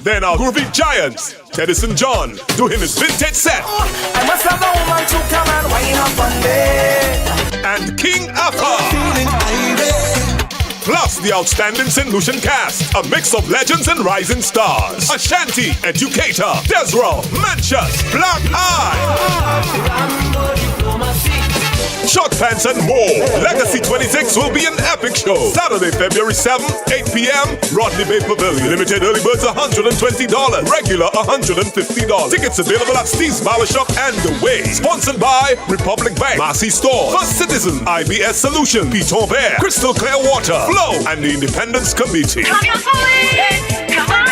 Then our groovy giants, Teddyson John, doing his vintage set. I must have a woman to come and wine up on me. And King Alpha. Plus the outstanding St. Lucian cast, a mix of legends and rising stars. Ashanti, Educator, Desro, Manchus, Black Eye. Short Pants and more. Legacy 26 will be an epic show. Saturday, February 7th, 8 p.m. Rodney Bay Pavilion. Limited early birds $120. Regular $150. Tickets available at Steve's Barbershop and The Way. Sponsored by Republic Bank, Massey Stores, First Citizen, IBS Solution, Piton Bear, Crystal Clear Water, Flow, and the Independence Committee. Come on, police! Come on,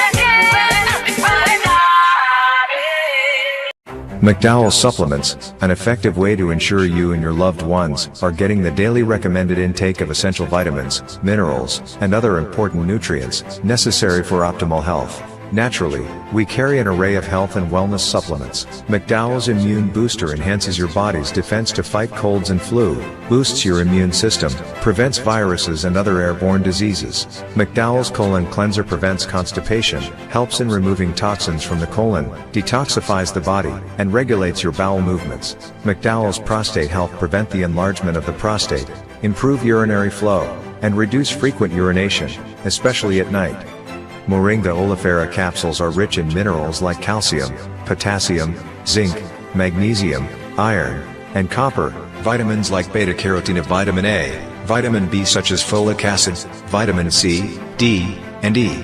McDowell's Supplements, an effective way to ensure you and your loved ones are getting the daily recommended intake of essential vitamins, minerals, and other important nutrients necessary for optimal health. Naturally, we carry an array of health and wellness supplements. McDowell's Immune Booster enhances your body's defense to fight colds and flu, boosts your immune system, prevents viruses and other airborne diseases. McDowell's Colon Cleanser prevents constipation, helps in removing toxins from the colon, detoxifies the body, and regulates your bowel movements. McDowell's Prostate Health prevent the enlargement of the prostate, improve urinary flow, and reduce frequent urination, especially at night. Moringa oleifera capsules are rich in minerals like calcium, potassium, zinc, magnesium, iron, and copper, vitamins like beta-carotene of vitamin A, vitamin B such as folic acid, vitamin C, D, and E.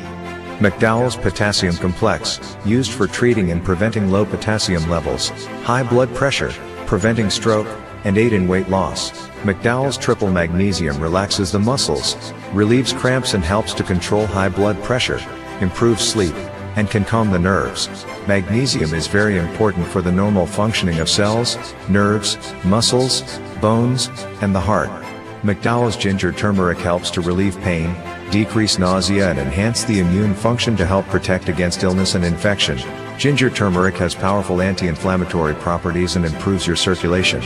McDowell's Potassium Complex, used for treating and preventing low potassium levels, high blood pressure, preventing stroke, and aid in weight loss. McDowell's Triple Magnesium relaxes the muscles, relieves cramps and helps to control high blood pressure, improves sleep, and can calm the nerves. Magnesium is very important for the normal functioning of cells, nerves, muscles, bones, and the heart. McDowell's Ginger Turmeric helps to relieve pain, decrease nausea and enhance the immune function to help protect against illness and infection. Ginger turmeric has powerful anti-inflammatory properties and improves your circulation.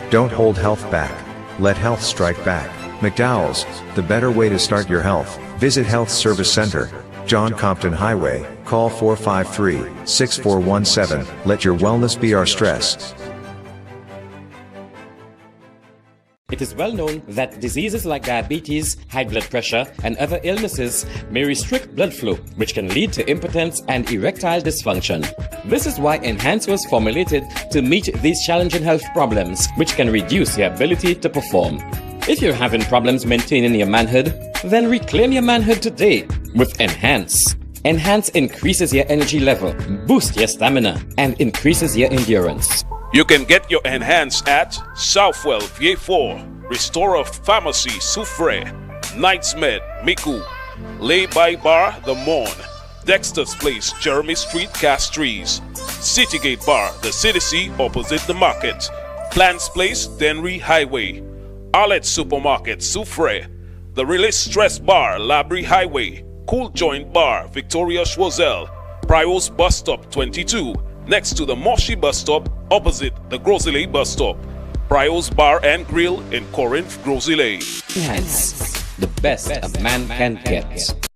Don't hold health back. Let health strike back. McDowell's, the better way to start your health. Visit Health Service Center, John Compton Highway, call 453-6417. Let your wellness be our stress. It is well known that diseases like diabetes, high blood pressure, and other illnesses may restrict blood flow, which can lead to impotence and erectile dysfunction. This is why Enhance was formulated to meet these challenging health problems, which can reduce your ability to perform. If you're having problems maintaining your manhood, then reclaim your manhood today with Enhance. Enhance increases your energy level, boosts your stamina, and increases your endurance. You can get your Enhance at Southwell VA4, Restorer Pharmacy Soufre, Knights Med Miku, Lay By Bar The Morn, Dexter's Place Jeremy Street Castries, Citygate Bar The City C opposite the market, Plants Place Denry Highway, Arlette Supermarket Soufre, The Release Stress Bar Labrie Highway, Cool Joint Bar Victoria Schwazel, Prios Bus Stop 22, next to the Moshi Bus Stop opposite the Grosley Bus Stop. Prios Bar and Grill in Corinth, Grosley. Enhance, the best a man can get.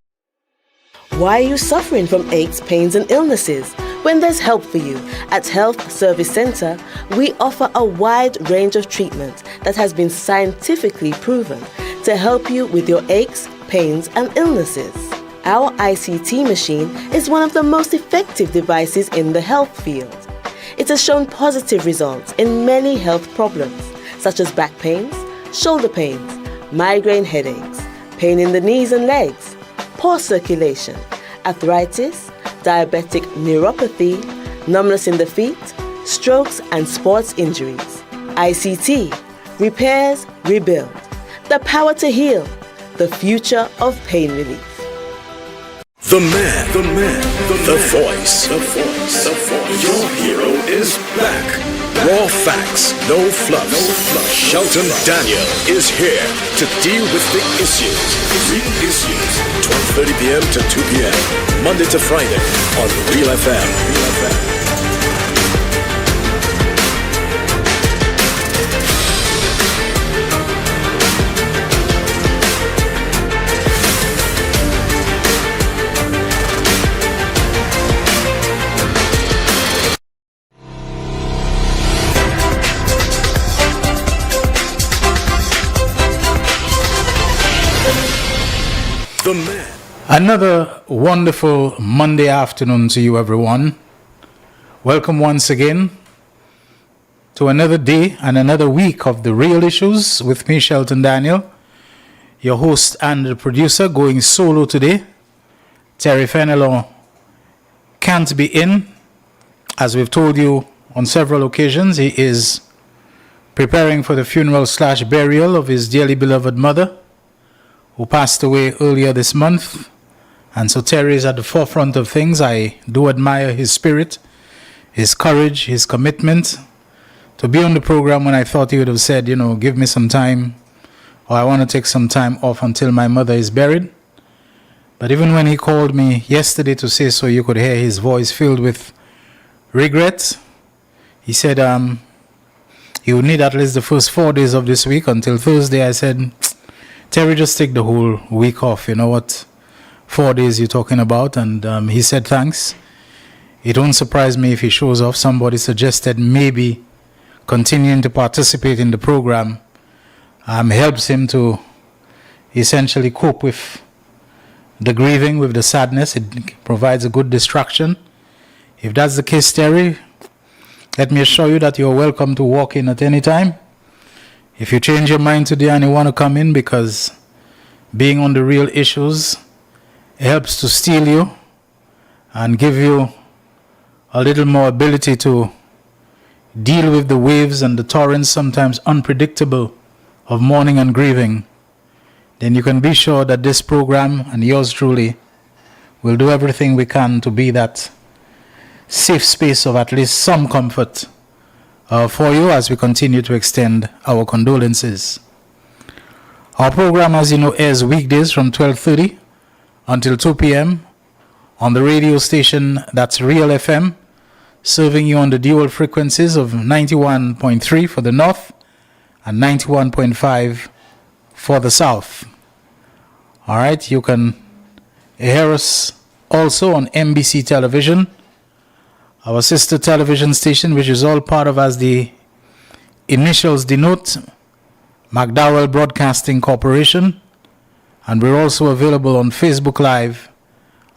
Why are you suffering from aches, pains and illnesses? When there's help for you. At Health Service Center, we offer a wide range of treatment that has been scientifically proven to help you with your aches, pains and illnesses. Our ICT machine is one of the most effective devices in the health field. It has shown positive results in many health problems, such as back pains, shoulder pains, migraine headaches, pain in the knees and legs, poor circulation, arthritis, diabetic neuropathy, numbness in the feet, strokes and sports injuries. ICT, repairs, rebuild. The power to heal, the future of pain relief. The man, the voice. Your hero is back. Raw facts, no fluffs. Shelton Daniel is here to deal with the issues. Big issues. 12:30 p.m. to 2 p.m. Monday to Friday on Real FM. Another wonderful Monday afternoon to you, everyone. Welcome once again to another day and another week of The Real Issues with me, Shelton Daniel, your host and the producer, going solo today. Terry Fenelon can't be in. As we've told you on several occasions, he is preparing for the funeral/burial of his dearly beloved mother, who passed away earlier this month. And so Terry is at the forefront of things. I do admire his spirit, his courage, his commitment to be on the program when I thought he would have said, give me some time, or I want to take some time off until my mother is buried. But even when he called me yesterday to say so, you could hear his voice filled with regret. He said he would need at least the first 4 days of this week until Thursday. I said, Terry, just take the whole week off. You know what? 4 days you're talking about. And he said thanks. It won't surprise me if he shows off. Somebody suggested maybe continuing to participate in the program helps him to essentially cope with the grieving, with the sadness. It provides a good distraction. If that's the case, Terry, let me assure you that you're welcome to walk in at any time. If you change your mind today and you want to come in, because being on The Real Issues helps to steel you and give you a little more ability to deal with the waves and the torrents, sometimes unpredictable, of mourning and grieving, then you can be sure that this program and yours truly will do everything we can to be that safe space of at least some comfort for you as we continue to extend our condolences. Our program, as you know, airs weekdays from 12:30 until 2 p.m. on the radio station that's Real FM, serving you on the dual frequencies of 91.3 for the north and 91.5 for the south. All right, you can hear us also on NBC Television, our sister television station, which is all part of, as the initials denote, McDowell Broadcasting Corporation. And we're also available on Facebook Live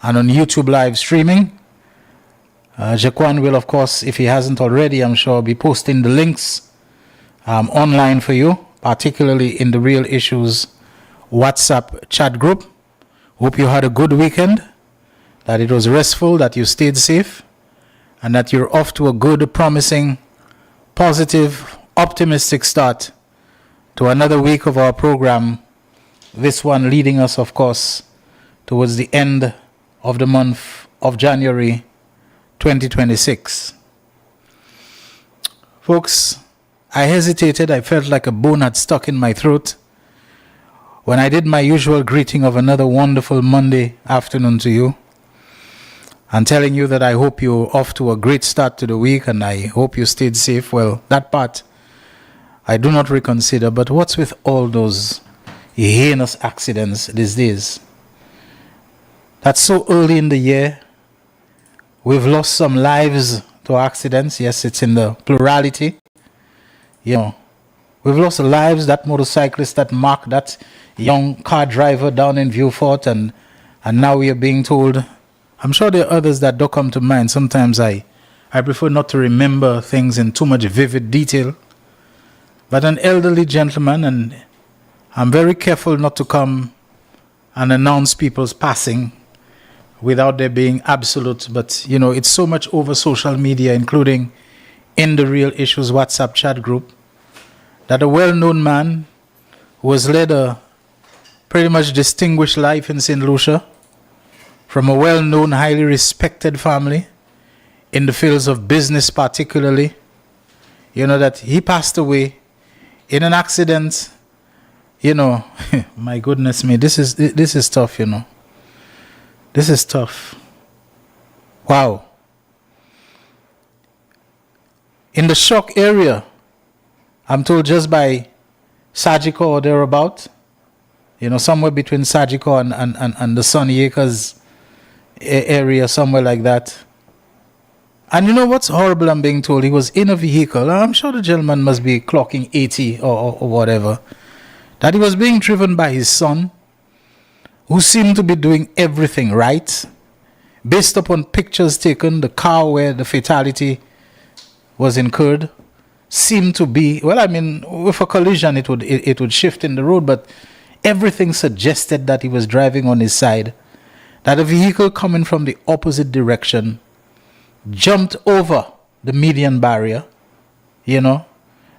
and on YouTube live streaming. Jaquan will, of course, if he hasn't already, I'm sure, be posting the links online for you, particularly in the Real Issues WhatsApp chat group. Hope you had a good weekend, that it was restful, that you stayed safe, and that you're off to a good, promising, positive, optimistic start to another week of our program. This one leading us, of course, towards the end of the month of January 2026. Folks, I hesitated. I felt like a bone had stuck in my throat when I did my usual greeting of another wonderful Monday afternoon to you, and telling you that I hope you're off to a great start to the week and I hope you stayed safe. Well, that part I do not reconsider, but what's with all those heinous accidents these days? That's so early in the year. We've lost some lives to accidents. Yes, it's in the plurality. We've lost lives. That motorcyclist that marked that young car driver down in Viewfort, and now we are being told, I'm sure there are others that don't come to mind. Sometimes I prefer not to remember things in too much vivid detail. But an elderly gentleman, and I'm very careful not to come and announce people's passing without there being absolute. But, it's so much over social media, including in the Real Issues WhatsApp chat group, that a well-known man who has led a pretty much distinguished life in St. Lucia, from a well-known, highly respected family in the fields of business particularly, that he passed away in an accident. My goodness me, this is tough, This is tough. Wow. In the shock area, I'm told just by Sagiko or thereabout, somewhere between Sagiko and the Sunny Acres area, somewhere like that. And you know what's horrible, I'm being told? He was in a vehicle. I'm sure the gentleman must be clocking 80 or whatever. That he was being driven by his son, who seem to be doing everything right, based upon pictures taken, the car where the fatality was incurred seemed to be, well, I mean, with a collision it would shift in the road, but everything suggested that he was driving on his side, that a vehicle coming from the opposite direction jumped over the median barrier, you know.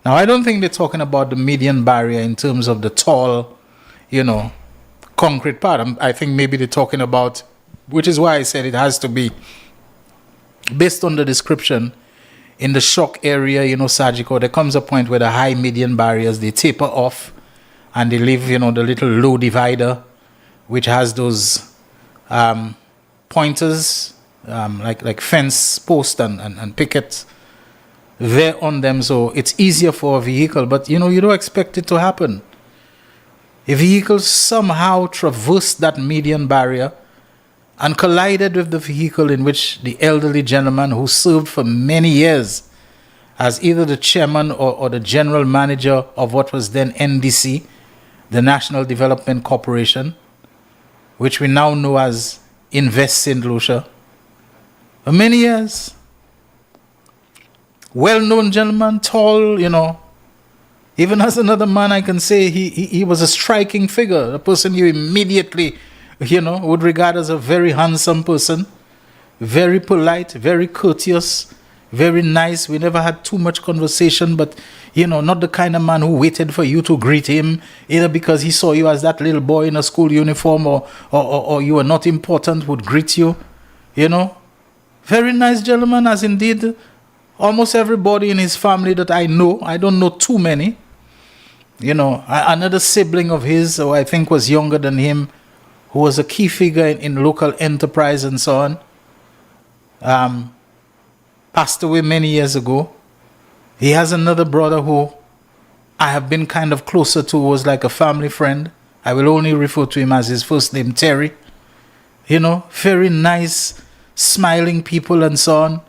Now, I don't think they're talking about the median barrier in terms of the tall, you know, concrete part. I think maybe they're talking about, which is why I said it has to be, based on the description, in the shock area, you know, Sajiko, there comes a point where the high median barriers, they taper off and they leave, you know, the little low divider, which has those pointers, like fence post and pickets there on them, so it's easier for a vehicle. But you know, you don't expect it to happen. A vehicle somehow traversed that median barrier and collided with the vehicle in which the elderly gentleman who served for many years as either the chairman or the general manager of what was then NDC, the National Development Corporation, which we now know as Invest St. Lucia, for many years. Well-known gentleman, tall, you know. Even as another man, I can say he was a striking figure, a person you immediately, you know, would regard as a very handsome person, very polite, very courteous, very nice. We never had too much conversation, but, you know, not the kind of man who waited for you to greet him, either because he saw you as that little boy in a school uniform or you were not important, would greet you, you know. Very nice gentleman, as indeed almost everybody in his family that I know. I don't know too many. You know, another sibling of his, who I think was younger than him, who was a key figure in local enterprise and so on, passed away many years ago. He has another brother who I have been kind of closer to, was like a family friend. I will only refer to him as his first name, Terry. You know, very nice, smiling people and so on.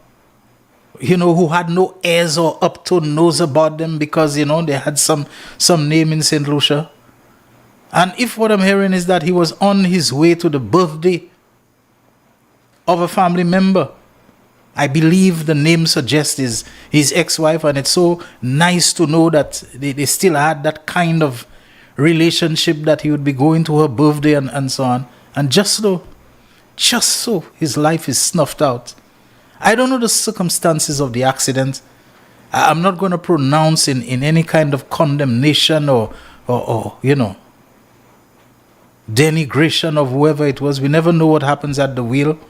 You know, who had no airs or upturned nose about them because, you know, they had some name in St. Lucia. And if what I'm hearing is that he was on his way to the birthday of a family member, I believe the name suggests is his ex-wife, and it's so nice to know that they still had that kind of relationship, that he would be going to her birthday and so on. And just so his life is snuffed out. I don't know the circumstances of the accident. I'm not going to pronounce in any kind of condemnation or you know, denigration of whoever it was. We never know what happens at the wheel.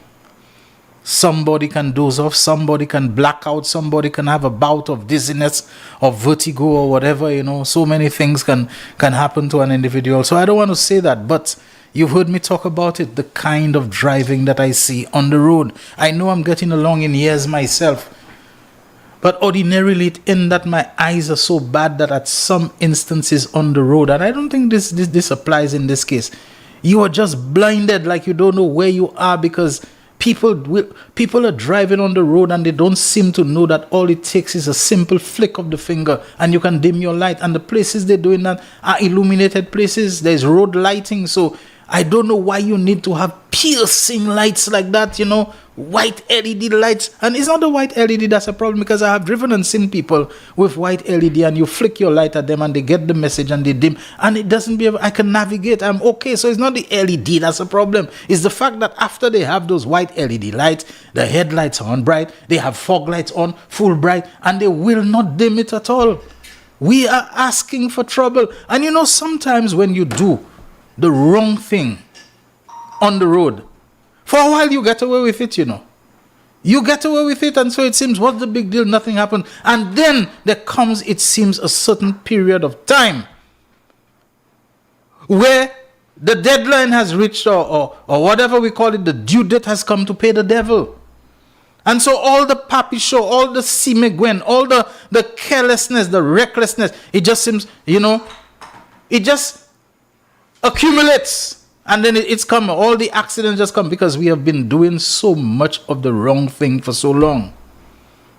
Somebody can doze off, somebody can black out, somebody can have a bout of dizziness or vertigo or whatever, you know. So many things can happen to an individual. So I don't want to say that, but you've heard me talk about it, the kind of driving that I see on the road. I know I'm getting along in years myself, but ordinarily it ends that my eyes are so bad that at some instances on the road, and I don't think this applies in this case, you are just blinded, like you don't know where you are, because people are driving on the road and they don't seem to know that all it takes is a simple flick of the finger and you can dim your light. And the places they're doing that are illuminated places. There's road lighting, so I don't know why you need to have piercing lights like that, you know, white LED lights. And it's not the white LED that's a problem, because I have driven and seen people with white LED and you flick your light at them and they get the message and they dim and it doesn't be able, I can navigate, I'm okay. So it's not the LED that's a problem. It's the fact that after they have those white LED lights, the headlights are on bright, they have fog lights on full bright, and they will not dim it at all. We are asking for trouble. And you know, sometimes when you do the wrong thing on the road, for a while you get away with it, you know. You get away with it, and so it seems, what's the big deal? Nothing happened. And then there comes, it seems, a certain period of time where the deadline has reached, or whatever we call it, the due date has come to pay the devil. And so all the pappy show, all the simegwen, all the carelessness, the recklessness, it just seems, you know, it just accumulates, and then it's come, all the accidents just come because we have been doing so much of the wrong thing for so long.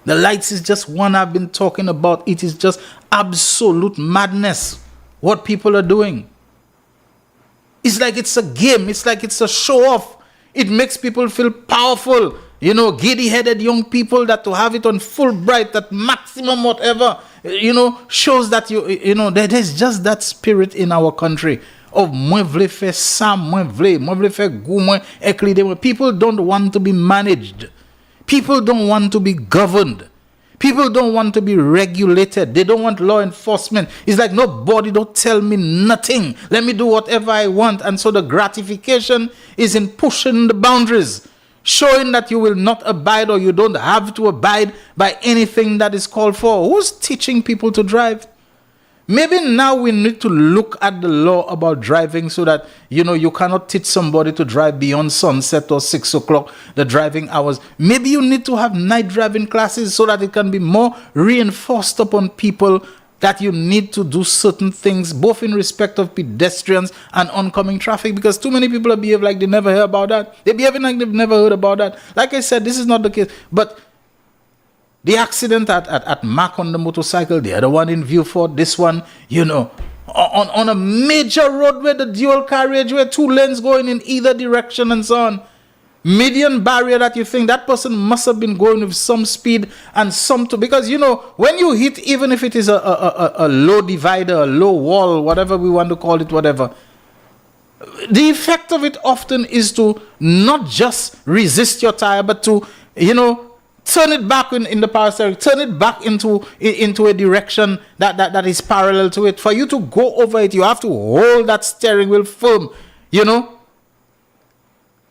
The lights is just one I've been talking about. It is just absolute madness what people are doing. It's like it's a game. It's like it's a show off. It makes people feel powerful. You know, giddy-headed young people that to have it on Fulbright, that maximum whatever, you know, shows that you know, there's just that spirit in our country of mwen vle fe sa, mwen vle fe gou, mwen ekli de mwen. People don't want to be managed. People don't want to be governed. People don't want to be regulated. They don't want law enforcement. It's like nobody don't tell me nothing. Let me do whatever I want. And so the gratification is in pushing the boundaries, showing that you will not abide or you don't have to abide by anything that is called for. Who's teaching people to drive? Maybe now we need to look at the law about driving so that, you know, you cannot teach somebody to drive beyond sunset or 6 o'clock, the driving hours. Maybe you need to have night driving classes so that it can be more reinforced upon people that you need to do certain things, both in respect of pedestrians and oncoming traffic, because too many people behave like they never heard about that. They behave like they've never heard about that. Like I said, this is not the case. But the accident at Mac on the motorcycle, the other one in Viewfort, this one, you know, on a major road where the dual carriage, where 2 lanes going in either direction and so on. Median barrier that you think that person must have been going with some speed and some to, because, you know, when you hit, even if it is a low divider, a low wall, whatever we want to call it, whatever, the effect of it often is to not just resist your tire, but to, you know, turn it back in the power steering, turn it back into a direction that is parallel to it. For you to go over it, you have to hold that steering wheel firm, you know.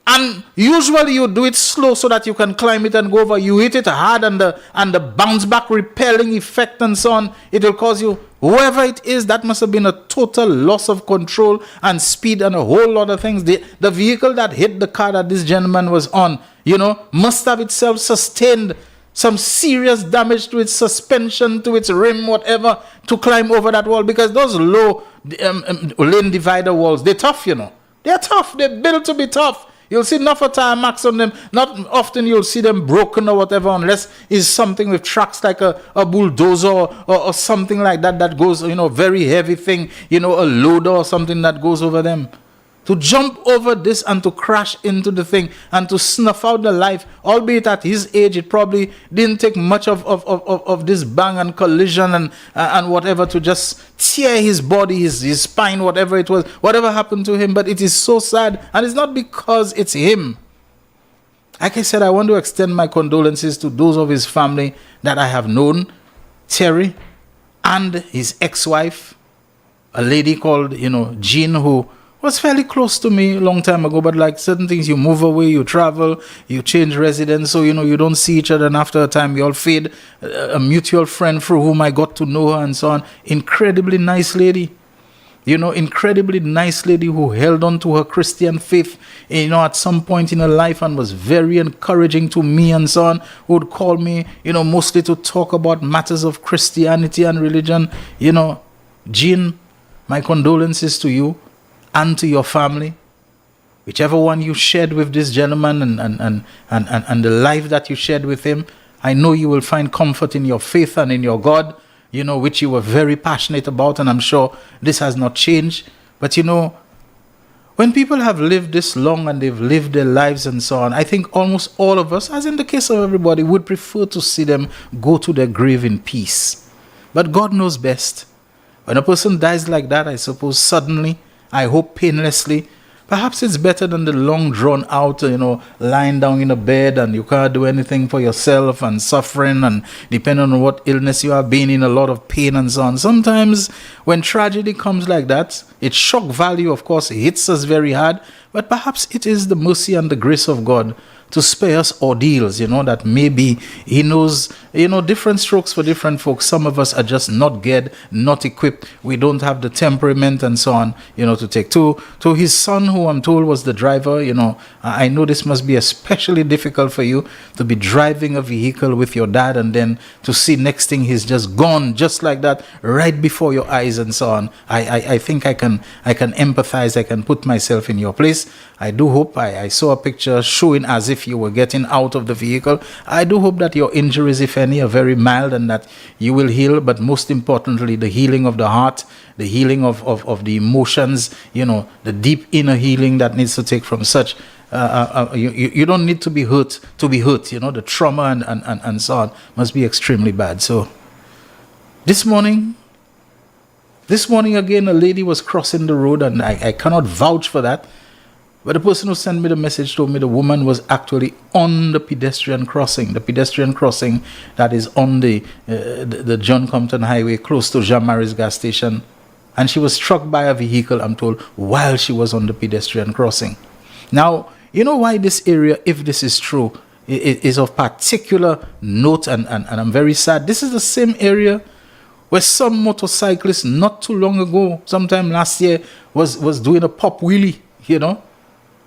And usually you do it slow so that you can climb it and go over. You hit it hard and the bounce back repelling effect and so on, it will cause you, whoever it is, that must have been a total loss of control and speed and a whole lot of things. The vehicle that hit the car that this gentleman was on, you know, must have itself sustained some serious damage to its suspension, to its rim, whatever, to climb over that wall, because those low lane divider walls, they're tough, you know. They're tough. They're built to be tough. You'll see enough of tire marks on them. Not often you'll see them broken or whatever, unless it's something with tracks like a bulldozer or something like that goes, you know, very heavy thing, you know, a loader or something that goes over them. To jump over this and to crash into the thing and to snuff out the life, albeit at his age, it probably didn't take much of this bang and collision and whatever to just tear his body, his spine, whatever it was, whatever happened to him. But it is so sad, and it's not because it's him. Like I said, I want to extend my condolences to those of his family that I have known, Terry and his ex-wife, a lady called, you know, Jean, who was fairly close to me a long time ago, but like certain things, you move away, you travel, you change residence, so, you know, you don't see each other, and after a time, you all fade. A mutual friend through whom I got to know her and so on. Incredibly nice lady. You know, incredibly nice lady who held on to her Christian faith, you know, at some point in her life, and was very encouraging to me and so on, who would call me, you know, mostly to talk about matters of Christianity and religion. You know, Jean, my condolences to you and to your family, whichever one you shared with this gentleman and the life that you shared with him. I know you will find comfort in your faith and in your God, you know, which you were very passionate about, and I'm sure this has not changed. But, you know, when people have lived this long and they've lived their lives and so on, I think almost all of us, as in the case of everybody, would prefer to see them go to their grave in peace. But God knows best. When a person dies like that, I suppose suddenly, I hope painlessly, perhaps it's better than the long drawn out, you know, lying down in a bed and you can't do anything for yourself and suffering, and depending on what illness you have been in, a lot of pain and so on. Sometimes when tragedy comes like that, its shock value, of course, hits us very hard, but perhaps it is the mercy and the grace of God to spare us ordeals, you know, that maybe he knows, you know, different strokes for different folks. Some of us are just not geared, not equipped. We don't have the temperament and so on, you know, to take. To his son, who I'm told was the driver, you know, I know this must be especially difficult for you to be driving a vehicle with your dad and then to see next thing he's just gone, just like that, right before your eyes and so on. I think I can empathize. I can put myself in your place. I do hope, I saw a picture showing as if you were getting out of the vehicle. I do hope that your injuries, if any, are very mild and that you will heal, but most importantly, the healing of the heart, the healing of the emotions, the deep inner healing that needs to take from such. You don't need to be hurt, the trauma and so on must be extremely bad. So this morning again, a lady was crossing the road, and I cannot vouch for that. But the person who sent me the message told me the woman was actually on the pedestrian crossing that is on the John Compton Highway close to Jean-Marie's gas station. And she was struck by a vehicle, I'm told, while she was on the pedestrian crossing. Now, you know why this area, if this is true, is of particular note, and I'm very sad. This is the same area where some motorcyclist not too long ago, sometime last year, was doing a pop wheelie,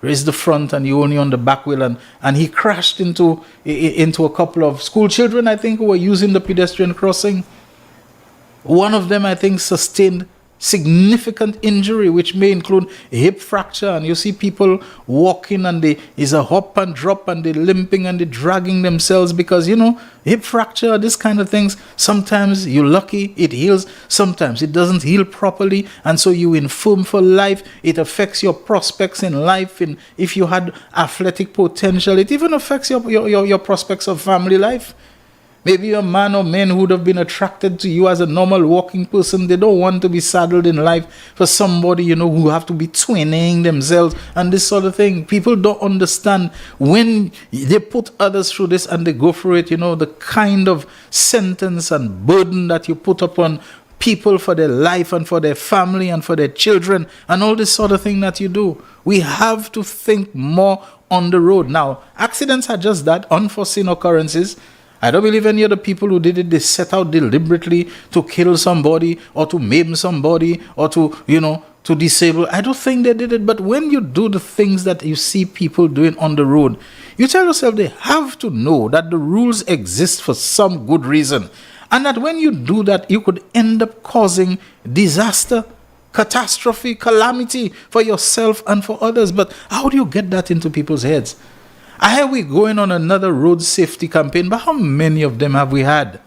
raised the front and you only on the back wheel, and he crashed into a couple of school children, I think, who were using the pedestrian crossing. One of them, I think, sustained significant injury, which may include a hip fracture, and you see people walking and is a hop and drop and they're limping and they're dragging themselves because, hip fracture, this kind of things, sometimes you're lucky, it heals, sometimes it doesn't heal properly, and so you infirm for life. It affects your prospects in life, and if you had athletic potential, it even affects your prospects of family life. Maybe a man or men who would have been attracted to you as a normal walking person, they don't want to be saddled in life for somebody, who have to be twinning themselves and this sort of thing. People don't understand when they put others through this and they go through it, the kind of sentence and burden that you put upon people for their life and for their family and for their children and all this sort of thing that you do. We have to think more on the road. Now, accidents are just that, unforeseen occurrences. I don't believe any of the people who did it, they set out deliberately to kill somebody or to maim somebody or to disable. I don't think they did it. But when you do the things that you see people doing on the road, you tell yourself they have to know that the rules exist for some good reason. And that when you do that, you could end up causing disaster, catastrophe, calamity for yourself and for others. But how do you get that into people's heads? I hear we going on another road safety campaign, but how many of them have we had?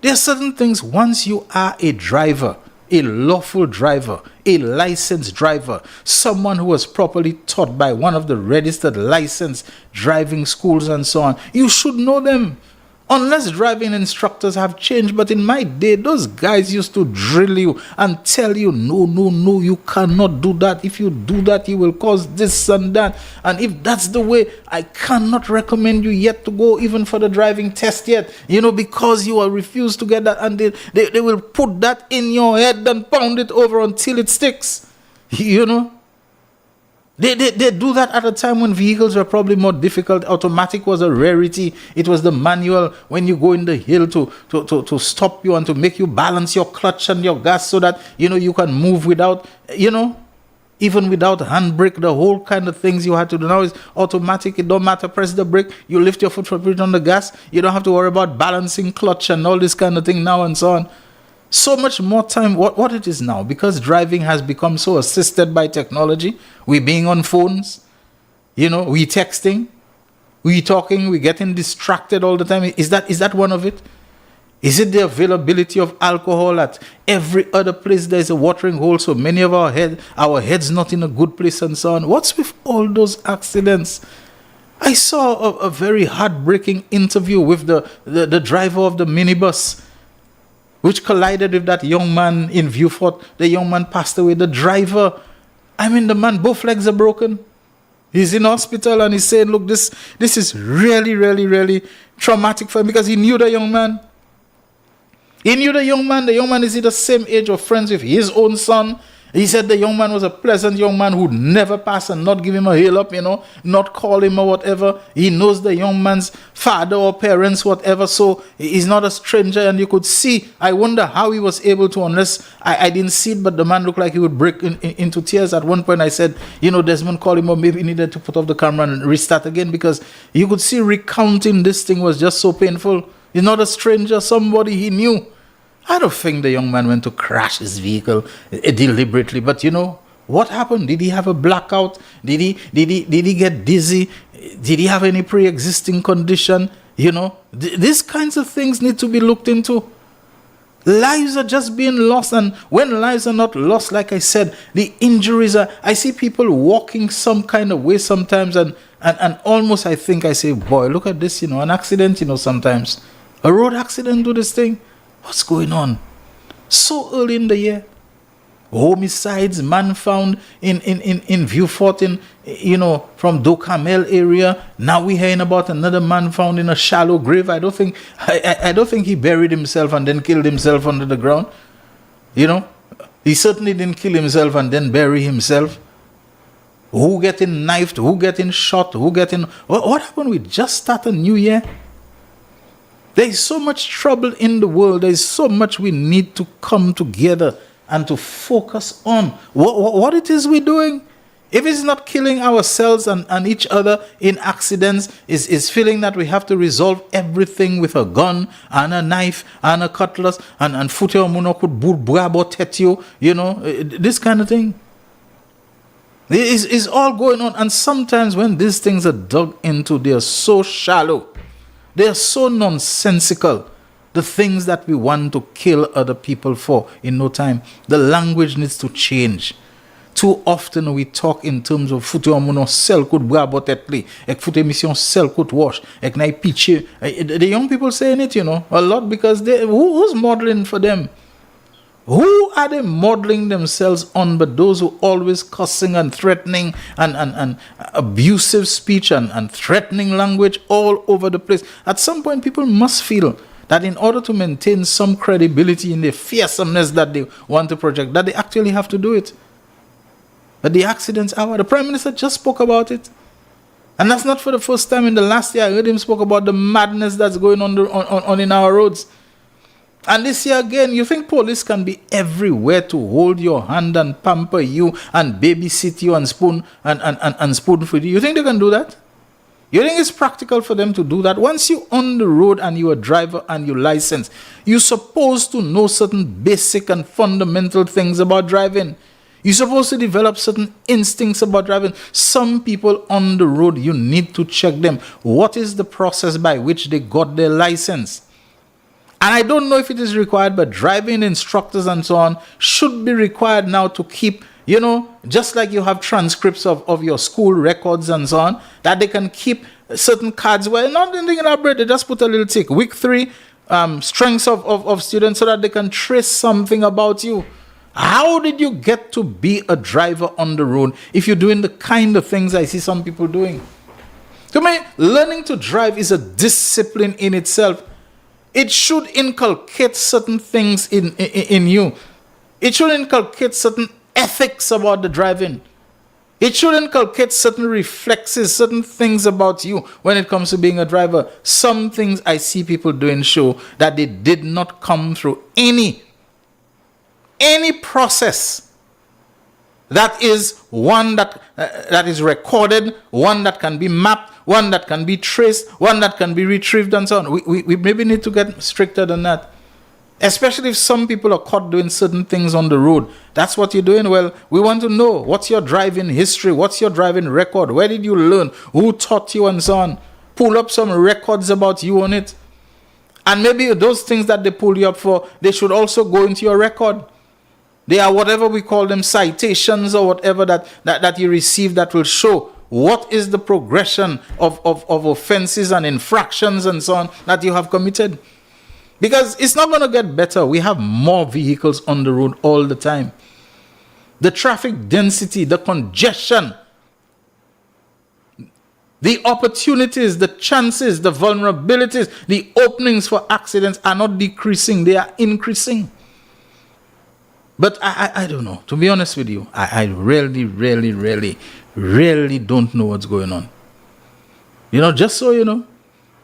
There are certain things, once you are a driver, a lawful driver, a licensed driver, someone who was properly taught by one of the registered licensed driving schools and so on, you should know them. Unless driving instructors have changed, but in my day, those guys used to drill you and tell you, no, you cannot do that. If you do that, you will cause this and that. And if that's the way, I cannot recommend you yet to go even for the driving test yet, because you will refuse to get that. And they will put that in your head and pound it over until it sticks, They do that at a time when vehicles were probably more difficult. Automatic was a rarity. It was the manual when you go in the hill to stop you and to make you balance your clutch and your gas so that, you can move without, even without handbrake, the whole kind of things you had to do. Now is automatic. It don't matter. Press the brake. You lift your foot from it on the gas. You don't have to worry about balancing clutch and all this kind of thing now and so on. So much more time, what it is now, because driving has become so assisted by technology. We being on phones, we texting, we talking, we getting distracted all the time. Is that one of it? Is it the availability of alcohol at every other place? There's a watering hole, so many of our heads not in a good place and so on. What's with all those accidents? I saw a very heartbreaking interview with the driver of the minibus, which collided with that young man in Viewfort. The young man passed away. The driver, the man, both legs are broken. He's in hospital and he's saying, look, this is really, really, really traumatic for him because he knew the young man. He knew the young man. The young man is the same age or friends with his own son. He said the young man was a pleasant young man who'd never pass and not give him a hail up, not call him or whatever. He knows the young man's father or parents, whatever, so he's not a stranger. And you could see, I wonder how he was able to, unless I didn't see it, but the man looked like he would break into tears. At one point I said, Desmond called him or maybe he needed to put off the camera and restart again because you could see recounting this thing was just so painful. He's not a stranger, somebody he knew. I don't think the young man went to crash his vehicle deliberately, but What happened? Did he have a blackout? Did he get dizzy? Did he have any pre-existing condition? These kinds of things need to be looked into. Lives are just being lost, and when lives are not lost, like I said, the injuries are. I see people walking some kind of way sometimes, and almost I think I say, boy, look at this, an accident, sometimes. A road accident do this thing. What's going on? So early in the year. Homicides, man found in Viewfort, from Docamel area. Now we're hearing about another man found in a shallow grave. I don't think he buried himself and then killed himself under the ground. He certainly didn't kill himself and then bury himself. Who getting knifed? Who getting shot? What happened? We just start a new year. There is so much trouble in the world. There is so much we need to come together and to focus on what it is we're doing. If it's not killing ourselves and each other in accidents, is feeling that we have to resolve everything with a gun and a knife and a cutlass and fute omuno could brabo tetio, this kind of thing. It's all going on. And sometimes when these things are dug into, they are so shallow. They are so nonsensical. The things that we want to kill other people for in no time. The language needs to change. Too often we talk in terms of fute omuno sel could brabo tetli, ek fute mission sel could wash, ek nai piche. The young people saying it, a lot because who's modeling for them? Who are they modeling themselves on but those who always cussing and threatening and abusive speech and threatening language all over the place? At some point, people must feel that in order to maintain some credibility in the fearsomeness that they want to project, that they actually have to do it. But the accidents are, the Prime Minister just spoke about it. And that's not for the first time. In the last year, I heard him spoke about the madness that's going on in our roads. And this year again, you think police can be everywhere to hold your hand and pamper you and babysit you and spoon feed you? You think they can do that? You think it's practical for them to do that? Once you're on the road and you're a driver and you're licensed, you're supposed to know certain basic and fundamental things about driving. You're supposed to develop certain instincts about driving. Some people on the road, you need to check them. What is the process by which they got their license? And I don't know if it is required, but driving instructors and so on should be required now to keep, just like you have transcripts of your school records and so on, that they can keep certain cards where not anything elaborate, they just put a little tick. Week 3, strengths of students so that they can trace something about you. How did you get to be a driver on the road if you're doing the kind of things I see some people doing? To me, learning to drive is a discipline in itself. It should inculcate certain things in you. It should inculcate certain ethics about the driving. It should inculcate certain reflexes, certain things about you when it comes to being a driver. Some things I see people doing show that they did not come through any process. That is one that is recorded, one that can be mapped, one that can be traced, one that can be retrieved and so on. We maybe need to get stricter than that. Especially if some people are caught doing certain things on the road. That's what you're doing. Well, we want to know what's your driving history, what's your driving record, where did you learn, who taught you and so on. Pull up some records about you on it. And maybe those things that they pull you up for, they should also go into your record. They are whatever we call them, citations or whatever that you receive that will show what is the progression of offenses and infractions and so on that you have committed. Because it's not going to get better. We have more vehicles on the road all the time. The traffic density, the congestion, the opportunities, the chances, the vulnerabilities, the openings for accidents are not decreasing, they are increasing. But I don't know. To be honest with you, I really don't know what's going on. Just so you know,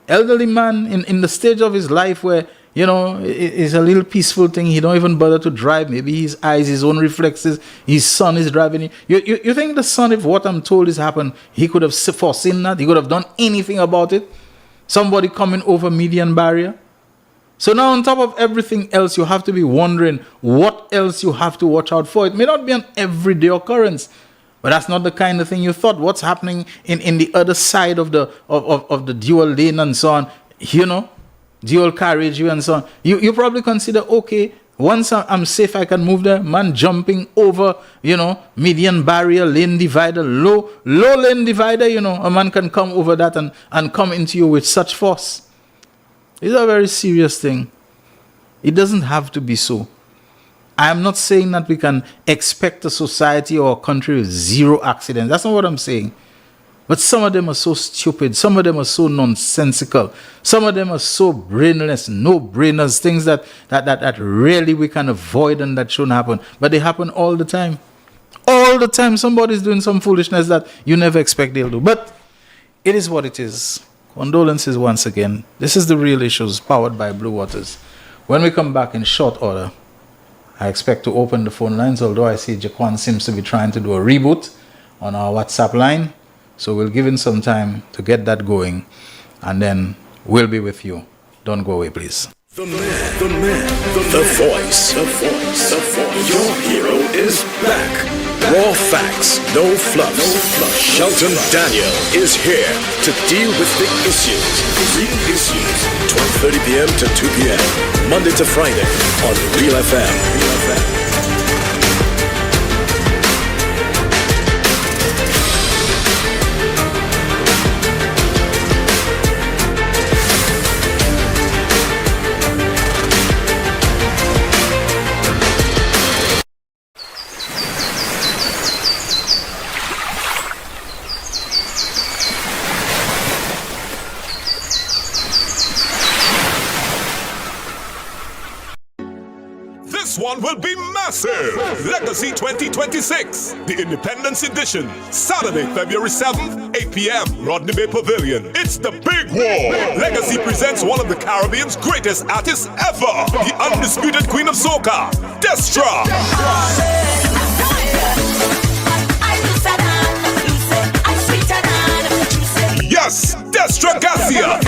elderly man in the stage of his life where, it's a little peaceful thing. He don't even bother to drive. Maybe his eyes, his own reflexes, his son is driving. You think the son, if what I'm told is happened, he could have foreseen that? He could have done anything about it? Somebody coming over median barrier? So now on top of everything else, you have to be wondering what else you have to watch out for. It may not be an everyday occurrence, but that's not the kind of thing you thought. What's happening in the other side of the dual lane and so on, dual carriageway and so on. You probably consider, okay, once I'm safe, I can move there. Man jumping over, median barrier, lane divider, low lane divider, a man can come over that and come into you with such force. It's a very serious thing. It doesn't have to be so. I am not saying that we can expect a society or a country with zero accidents. That's not what I'm saying. But some of them are so stupid. Some of them are so nonsensical. Some of them are so brainless, no-brainers, things that really we can avoid and that shouldn't happen. But they happen all the time. All the time, somebody's doing some foolishness that you never expect they'll do. But it is what it is. Condolences once again. This is The Real Issues, powered by Blue Waters. When we come back in short order, I expect to open the phone lines, although I see Jaquan seems to be trying to do a reboot on our WhatsApp line. So we'll give him some time to get that going, and then we'll be with you. Don't go away, please. The voice. Your hero is back. Raw facts, no fluffs. Shelton Daniel is here to deal with the issues. Real issues. 12:30 p.m. to 2 p.m. Monday to Friday on Real FM. This one will be massive. Legacy 2026, the Independence Edition. Saturday, February 7th, 8 p.m., Rodney Bay Pavilion. It's the big war. Legacy presents one of the Caribbean's greatest artists ever, the undisputed queen of soca, Destra. Yes, Destra Garcia.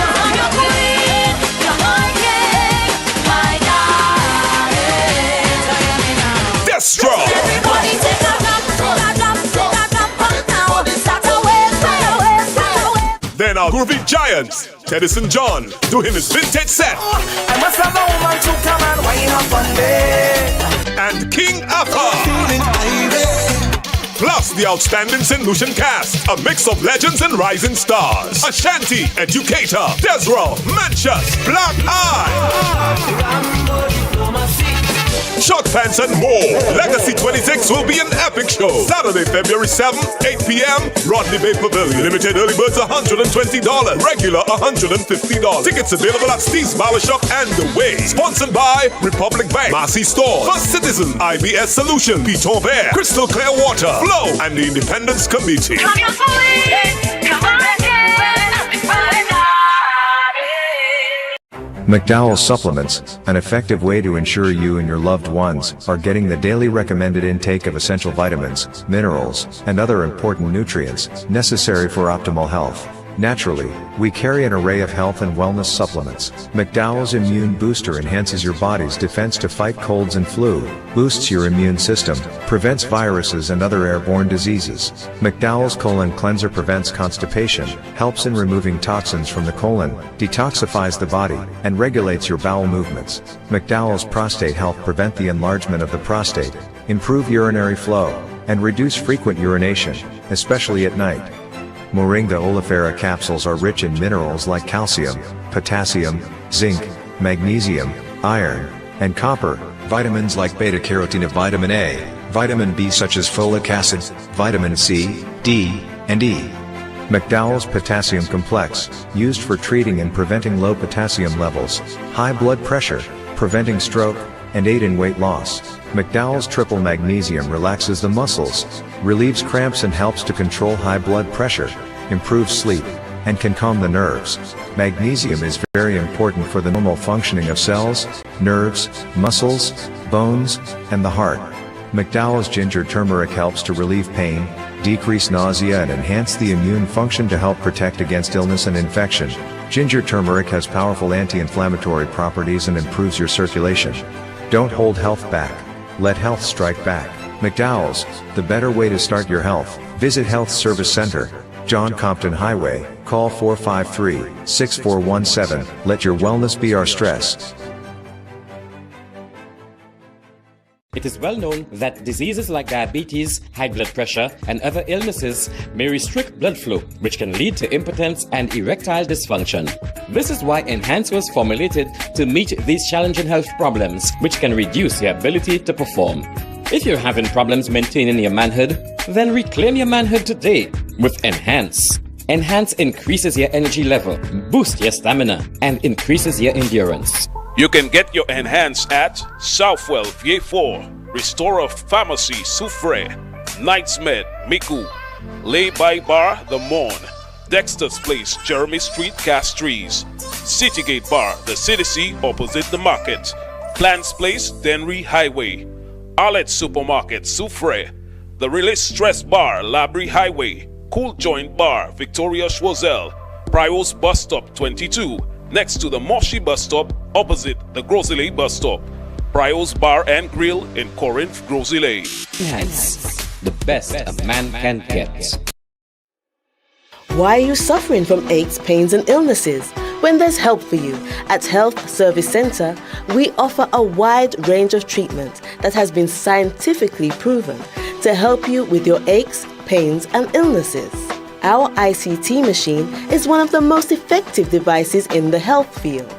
Destra. Then our groovy giants, Teddyson John, doing his vintage set. I must have a woman to come and wine up one day. And King Appa. Plus the outstanding St. Lucian cast, a mix of legends and rising stars. Ashanti, Educator, Desra, Manchas, Black Eye. Short pants and more. Legacy 26 will be an epic show. Saturday, February 7th, 8 p.m., Rodney Bay Pavilion. Limited early birds $120. Regular $150. Tickets available at Steve's Barbershop and The Way. Sponsored by Republic Bank, Massey Store, First Citizen, IBS Solution, Piton Bear, Crystal Clear Water, Flow, and the Independence Committee. Come on, boys. Come on, McDowell Supplements, an effective way to ensure you and your loved ones are getting the daily recommended intake of essential vitamins, minerals, and other important nutrients necessary for optimal health. Naturally, we carry an array of health and wellness supplements. McDowell's Immune Booster enhances your body's defense to fight colds and flu, boosts your immune system, prevents viruses and other airborne diseases. McDowell's Colon Cleanser prevents constipation, helps in removing toxins from the colon, detoxifies the body, and regulates your bowel movements. McDowell's Prostate Health prevent the enlargement of the prostate, improve urinary flow, and reduce frequent urination, especially at night. Moringa oleifera capsules are rich in minerals like calcium, potassium, zinc, magnesium, iron, and copper, vitamins like beta-carotene of vitamin A, vitamin B such as folic acid, vitamin C, D, and E. McDowell's Potassium Complex, used for treating and preventing low potassium levels, high blood pressure, preventing stroke, and aid in weight loss. McDowell's Triple Magnesium relaxes the muscles, relieves cramps and helps to control high blood pressure, improves sleep, and can calm the nerves. Magnesium is very important for the normal functioning of cells, nerves, muscles, bones, and the heart. McDowell's Ginger Turmeric helps to relieve pain, decrease nausea and enhance the immune function to help protect against illness and infection. Ginger turmeric has powerful anti-inflammatory properties and improves your circulation. Don't hold health back. Let health strike back. McDowell's, the better way to start your health. Visit Health Service Center, John Compton Highway, call 453-6417, let your wellness be our stress. It is well known that diseases like diabetes, high blood pressure, and other illnesses may restrict blood flow, which can lead to impotence and erectile dysfunction. This is why Enhance was formulated to meet these challenging health problems, which can reduce your ability to perform. If you're having problems maintaining your manhood, then reclaim your manhood today with Enhance. Enhance increases your energy level, boosts your stamina, and increases your endurance. You can get your Enhance at Southwell VA4, Restorer Pharmacy Soufre, Knights Med Miku, Lay by Bar The Morn, Dexter's Place Jeremy Street Castries, Citygate Bar The City opposite the market, Plants Place Denry Highway, Arlette Supermarket Soufre, The Release Stress Bar Labrie Highway, Cool Joint Bar Victoria Schwazel, Prios Bus Stop 22, next to the Moshi Bus Stop opposite the Grosley Bus Stop. Prios Bar and Grill in Corinth, Grosley. Enhance, the best a man can get. Why are you suffering from aches, pains, and illnesses? When there's help for you. At Health Service Center, we offer a wide range of treatment that has been scientifically proven to help you with your aches, pains, and illnesses. Our ICT machine is one of the most effective devices in the health field.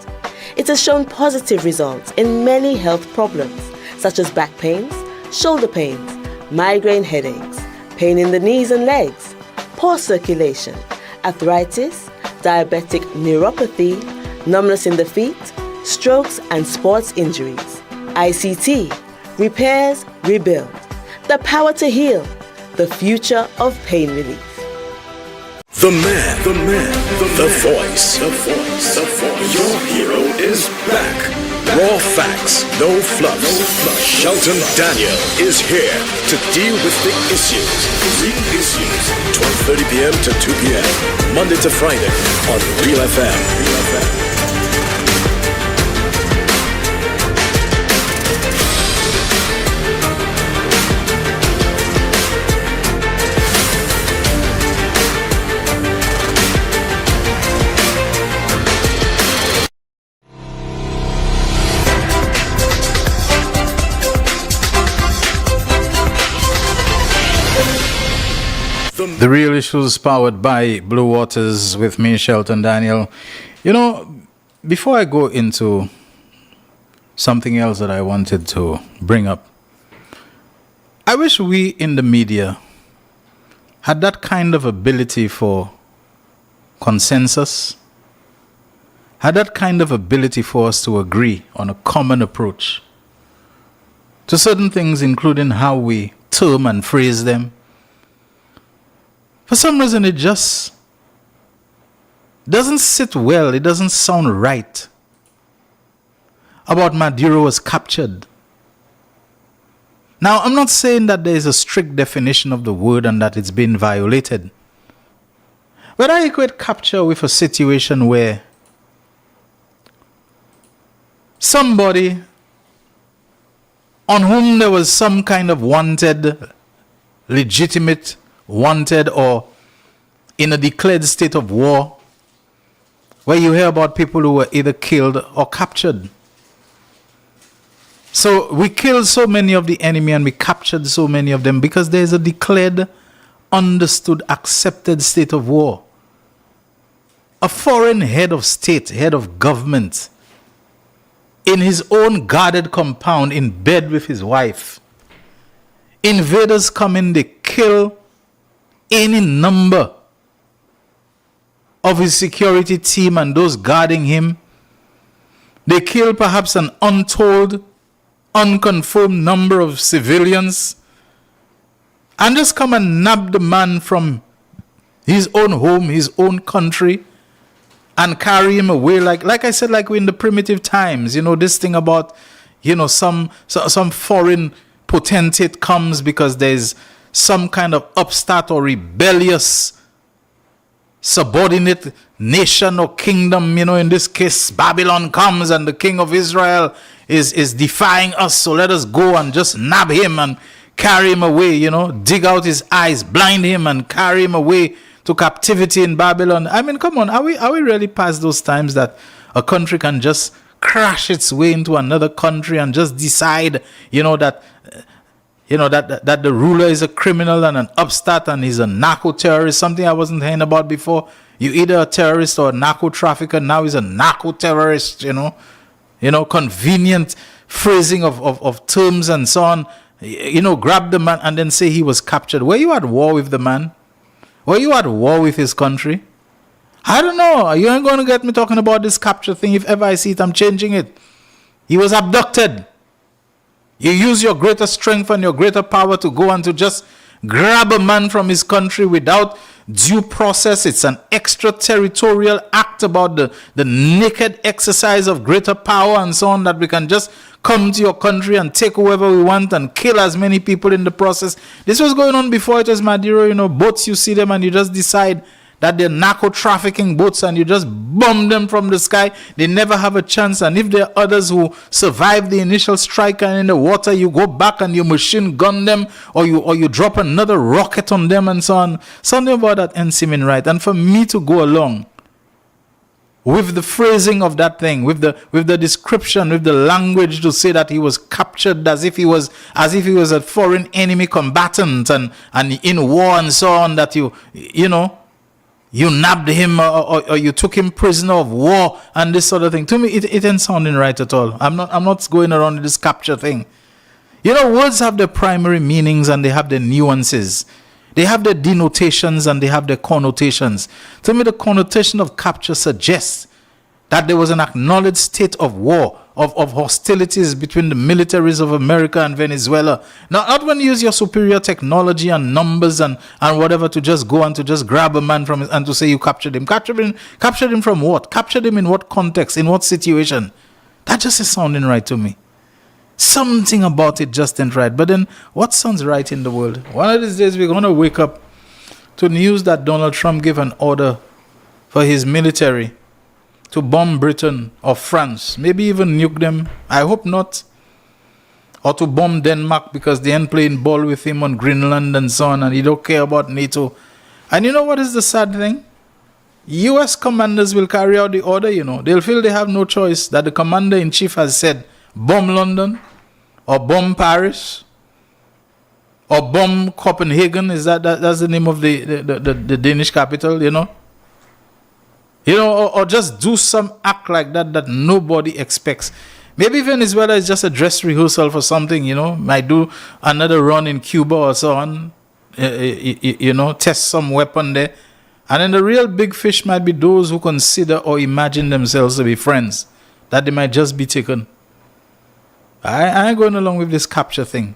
It has shown positive results in many health problems, such as back pains, shoulder pains, migraine headaches, pain in the knees and legs, poor circulation, arthritis, diabetic neuropathy, numbness in the feet, strokes and sports injuries. ICT, repairs, rebuild, the power to heal, the future of pain relief. The voice. Your hero is back. Raw facts, no fluffs. Shelton Daniel is here to deal with the issues. Real issues. 12:30 p.m. to 2 p.m. Monday to Friday on Real FM. The Real Issues powered by Blue Waters with me, Shelton Daniel. You know, before I go into something else that I wanted to bring up, I wish we in the media had that kind of ability for consensus, had that kind of ability for us to agree on a common approach to certain things, including how we term and phrase them. For some reason, it just doesn't sit well. It doesn't sound right. About Maduro was captured. Now, I'm not saying that there is a strict definition of the word and that it's been violated. But I equate capture with a situation where somebody on whom there was some kind of legitimate wanted or in a declared state of war, where you hear about people who were either killed or captured. So we killed so many of the enemy and we captured so many of them because there is a declared, understood, accepted state of war. A foreign head of state, head of government, in his own guarded compound in bed with his wife. Invaders come in, they kill any number of his security team and those guarding him. They kill perhaps an untold, unconfirmed number of civilians and just come and nab the man from his own home, his own country, and carry him away like I said, like in the primitive times. You know, this thing about, you know, some foreign potentate comes because there's some kind of upstart or rebellious subordinate nation or kingdom, in this case, Babylon comes and the king of Israel is defying us. So let us go and just nab him and carry him away, dig out his eyes, blind him and carry him away to captivity in Babylon. I mean, come on, are we really past those times that a country can just crash its way into another country and just decide, that the ruler is a criminal and an upstart and he's a narco-terrorist, something I wasn't hearing about before. You either a terrorist or a narco-trafficker, now he's a narco-terrorist, convenient phrasing of terms and so on. Grab the man and then say he was captured. Were you at war with the man? Were you at war with his country? I don't know. You ain't going to get me talking about this capture thing. If ever I see it, I'm changing it. He was abducted. You use your greater strength and your greater power to go and to just grab a man from his country without due process. It's an extraterritorial act about the naked exercise of greater power and so on, that we can just come to your country and take whoever we want and kill as many people in the process. This was going on before it was Maduro. Boats, you see them and you just decide that they're narco-trafficking boats and you just bomb them from the sky. They never have a chance. And if there are others who survive the initial strike and in the water, you go back and you machine gun them, or you drop another rocket on them and so on. Something about that ain't seeming right. And for me to go along with the phrasing of that thing, with the description, with the language to say that he was captured as if he was a foreign enemy combatant and in war and so on, that you nabbed him or you took him prisoner of war and this sort of thing. To me, it ain't sounding right at all. I'm not going around with this capture thing. Words have their primary meanings and they have their nuances. They have their denotations and they have their connotations. To me, the connotation of capture suggests that there was an acknowledged state of war, of hostilities between the militaries of America and Venezuela. Not when you use your superior technology and numbers and whatever to just go and to just grab a man from and to say you captured him. Captured him from what? Captured him in what context? In what situation? That just is sounding right to me. Something about it just ain't right. But then what sounds right in the world? One of these days we're going to wake up to news that Donald Trump gave an order for his military to bomb Britain or France, maybe even nuke them. I hope not. Or to bomb Denmark because they ain't playing ball with him on Greenland and so on, and he don't care about NATO. And you know what is the sad thing? US commanders will carry out the order, They'll feel they have no choice, that the commander-in-chief has said, bomb London, or bomb Paris, or bomb Copenhagen. Is that's the name of the Danish capital, or just do some act like that nobody expects. Maybe Venezuela is just a dress rehearsal for something, might do another run in Cuba or so on, test some weapon there. And then the real big fish might be those who consider or imagine themselves to be friends, that they might just be taken. I ain't going along with this capture thing.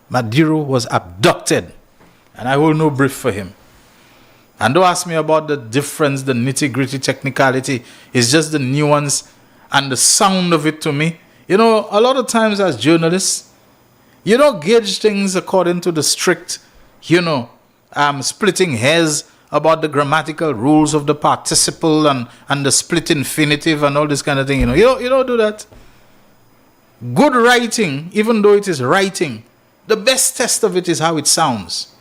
Maduro was abducted, and I hold no brief for him. And don't ask me about the difference, the nitty-gritty technicality. It's just the nuance and the sound of it to me. A lot of times as journalists, you don't gauge things according to the strict, splitting hairs about the grammatical rules of the participle and the split infinitive and all this kind of thing. You don't do that. Good writing, even though it is writing, the best test of it is how it sounds.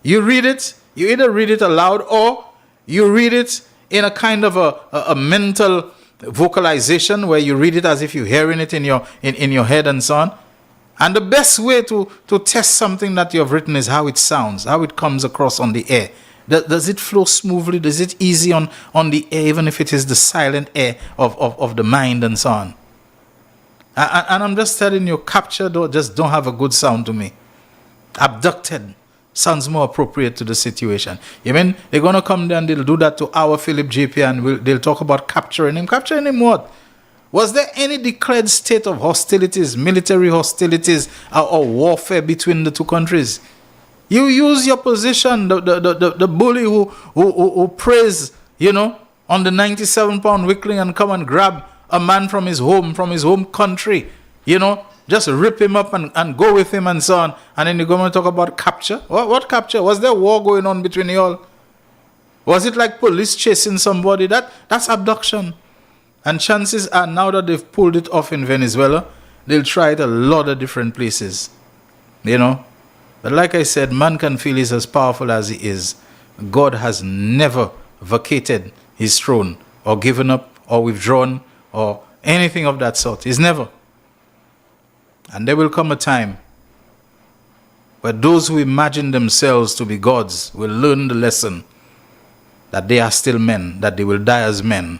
You read it, you either read it aloud or you read it in a kind of a mental vocalization where you read it as if you're hearing it in your head and so on. And the best way to test something that you have written is how it sounds, how it comes across on the air. Does it flow smoothly? Does it easy on the air, even if it is the silent air of the mind and so on? And I'm just telling you, capture just don't have a good sound to me. Abducted sounds more appropriate to the situation. You mean they're going to come there and they'll do that to our Philip JP and they'll talk about capturing him? Capturing him what? Was there any declared state of hostilities, military hostilities or warfare between the two countries? You use your position, the bully who prays, on the 97-pound weakling and come and grab a man from his home country, just rip him up and go with him and so on. And then you're going to talk about capture? What capture? Was there war going on between you all? Was it like police chasing somebody? That's abduction. And chances are now that they've pulled it off in Venezuela, they'll try it a lot of different places. You know? But like I said, man can feel he's as powerful as he is. God has never vacated his throne or given up or withdrawn or anything of that sort. He's never. And there will come a time where those who imagine themselves to be gods will learn the lesson that they are still men, that they will die as men.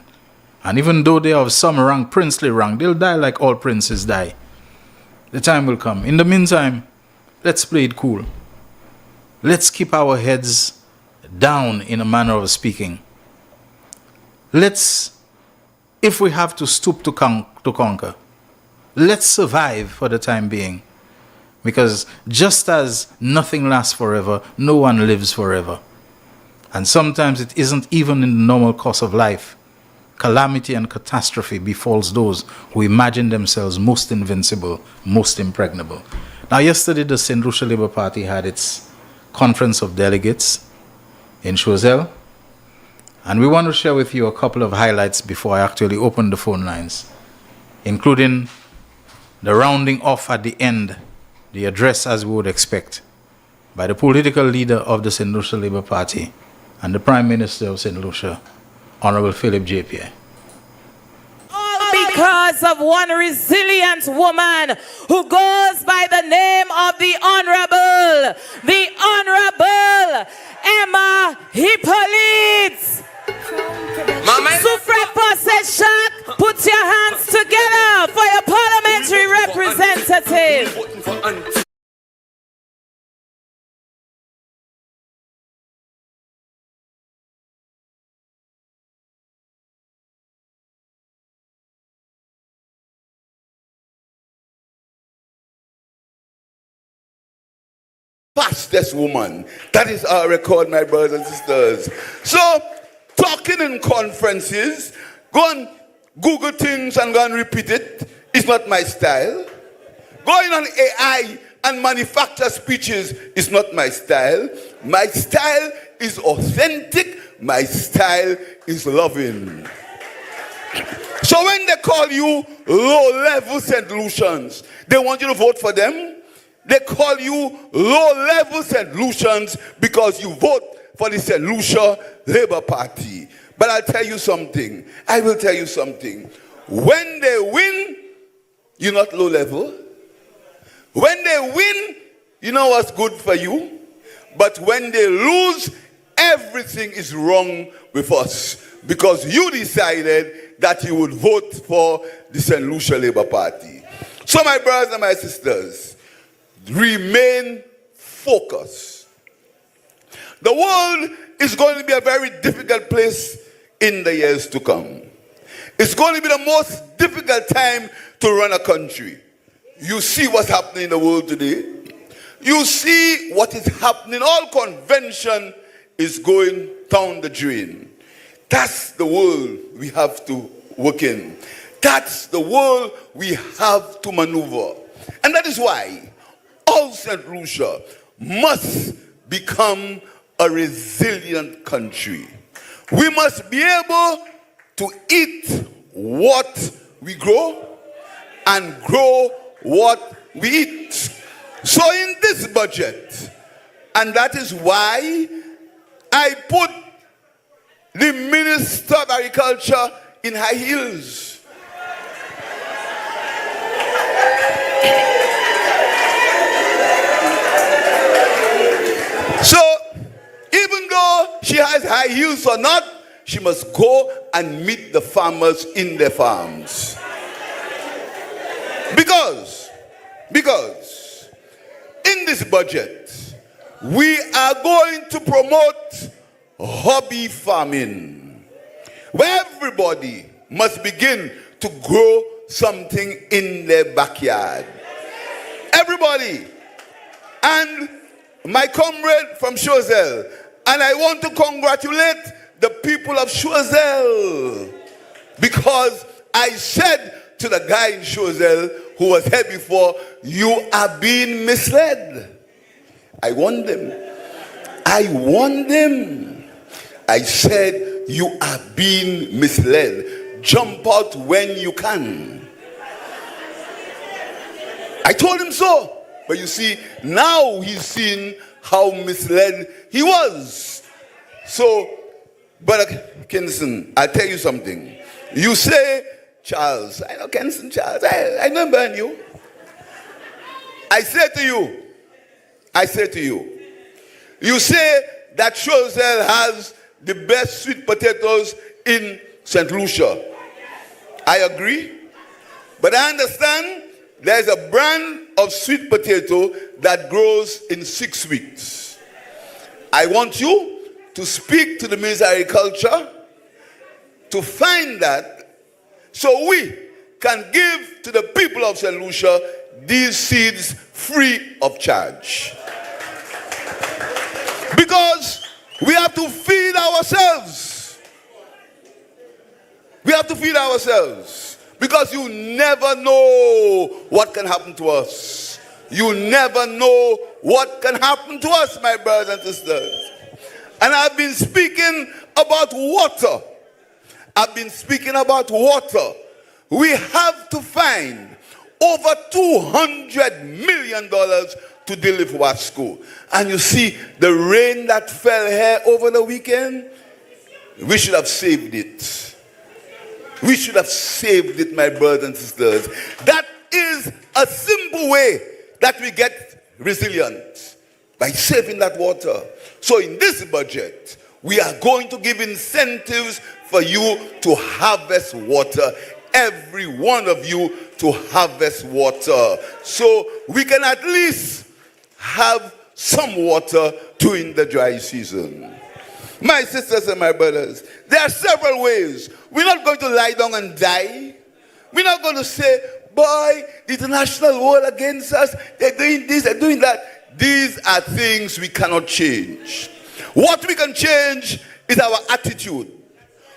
And even though they are of some rank, princely rank, they'll die like all princes die. The time will come. In the meantime, let's play it cool. Let's keep our heads down in a manner of speaking. Let's, if we have to stoop to conquer, let's survive for the time being. Because just as nothing lasts forever, no one lives forever. And sometimes it isn't even in the normal course of life. Calamity and catastrophe befalls those who imagine themselves most invincible, most impregnable. Now, yesterday, the St. Lucia Labour Party had its conference of delegates in Choiseul. And we want to share with you a couple of highlights before I actually open the phone lines, including the rounding off at the end, the address as we would expect, by the political leader of the St. Lucia Labour Party and the Prime Minister of St. Lucia, Honorable Philip J. Pierre. Because of one resilient woman who goes by the name of the Honorable Emma Hippolyte. Soufre Possession, put your hands together for your parliamentary representative. Fastest woman. That is our record, my brothers and sisters. So, talking in conferences, go and Google things and go and repeat it. It's not my style. Going on AI and manufacture speeches is not my style. My style is authentic. My style is loving. So when they call you low-level St. Lucians, they want you to vote for them. They call you low-level St. Lucians because you vote for the St. Lucia Labour Party. But I'll tell you something. I will tell you something. When they win, you're not low-level. When they win, you know what's good for you. But when they lose, everything is wrong with us. Because you decided that you would vote for the St. Lucia Labour Party. So my brothers and my sisters, remain focused. The world is going to be a very difficult place in the years to come. It's going to be the most difficult time to run a country. You see what's happening in the world today. You see what is happening. All convention is going down the drain. That's the world we have to work in. That's the world we have to maneuver. And that is why all St. Lucia must become a resilient country. We must be able to eat what we grow and grow what we eat. So in this budget, and that is why I put the Minister of Agriculture in high heels. So, even though she has high heels or not, she must go and meet the farmers in their farms. Because in this budget, we are going to promote hobby farming, where everybody must begin to grow something in their backyard. Everybody. And my comrade from Choiseul, and I want to congratulate the people of Choiseul, because I said to the guy in Choiseul who was here before, you are being misled. I warned them. I said, you are being misled. Jump out when you can. I told him so. But you see, now he's seen how misled he was. So, Brother Kinston, I'll tell you something. You say, Charles, I know Kinston, Charles, I know burn you. I say to you, you say that Chozel has the best sweet potatoes in St. Lucia. I agree. But I understand there's a brand of sweet potato that grows in 6 weeks. I want you to speak to the Minister of Agriculture to find that so we can give to the people of St. Lucia these seeds free of charge. Because we have to feed ourselves. We have to feed ourselves. Because you never know what can happen to us. You never know what can happen to us, my brothers and sisters. And I've been speaking about water. We have to find over $200 million to deliver our school. And you see, the rain that fell here over the weekend, we should have saved it. We should have saved it, my brothers and sisters. That is a simple way that we get resilient, by saving that water. So in this budget, we are going to give incentives for you to harvest water. Every one of you to harvest water. So we can at least have some water during the dry season. My sisters and my brothers, there are several ways. We're not going to lie down and die. We're not going to say, boy, the international war against us, they're doing this, they're doing that. These are things we cannot change. What we can change is our attitude.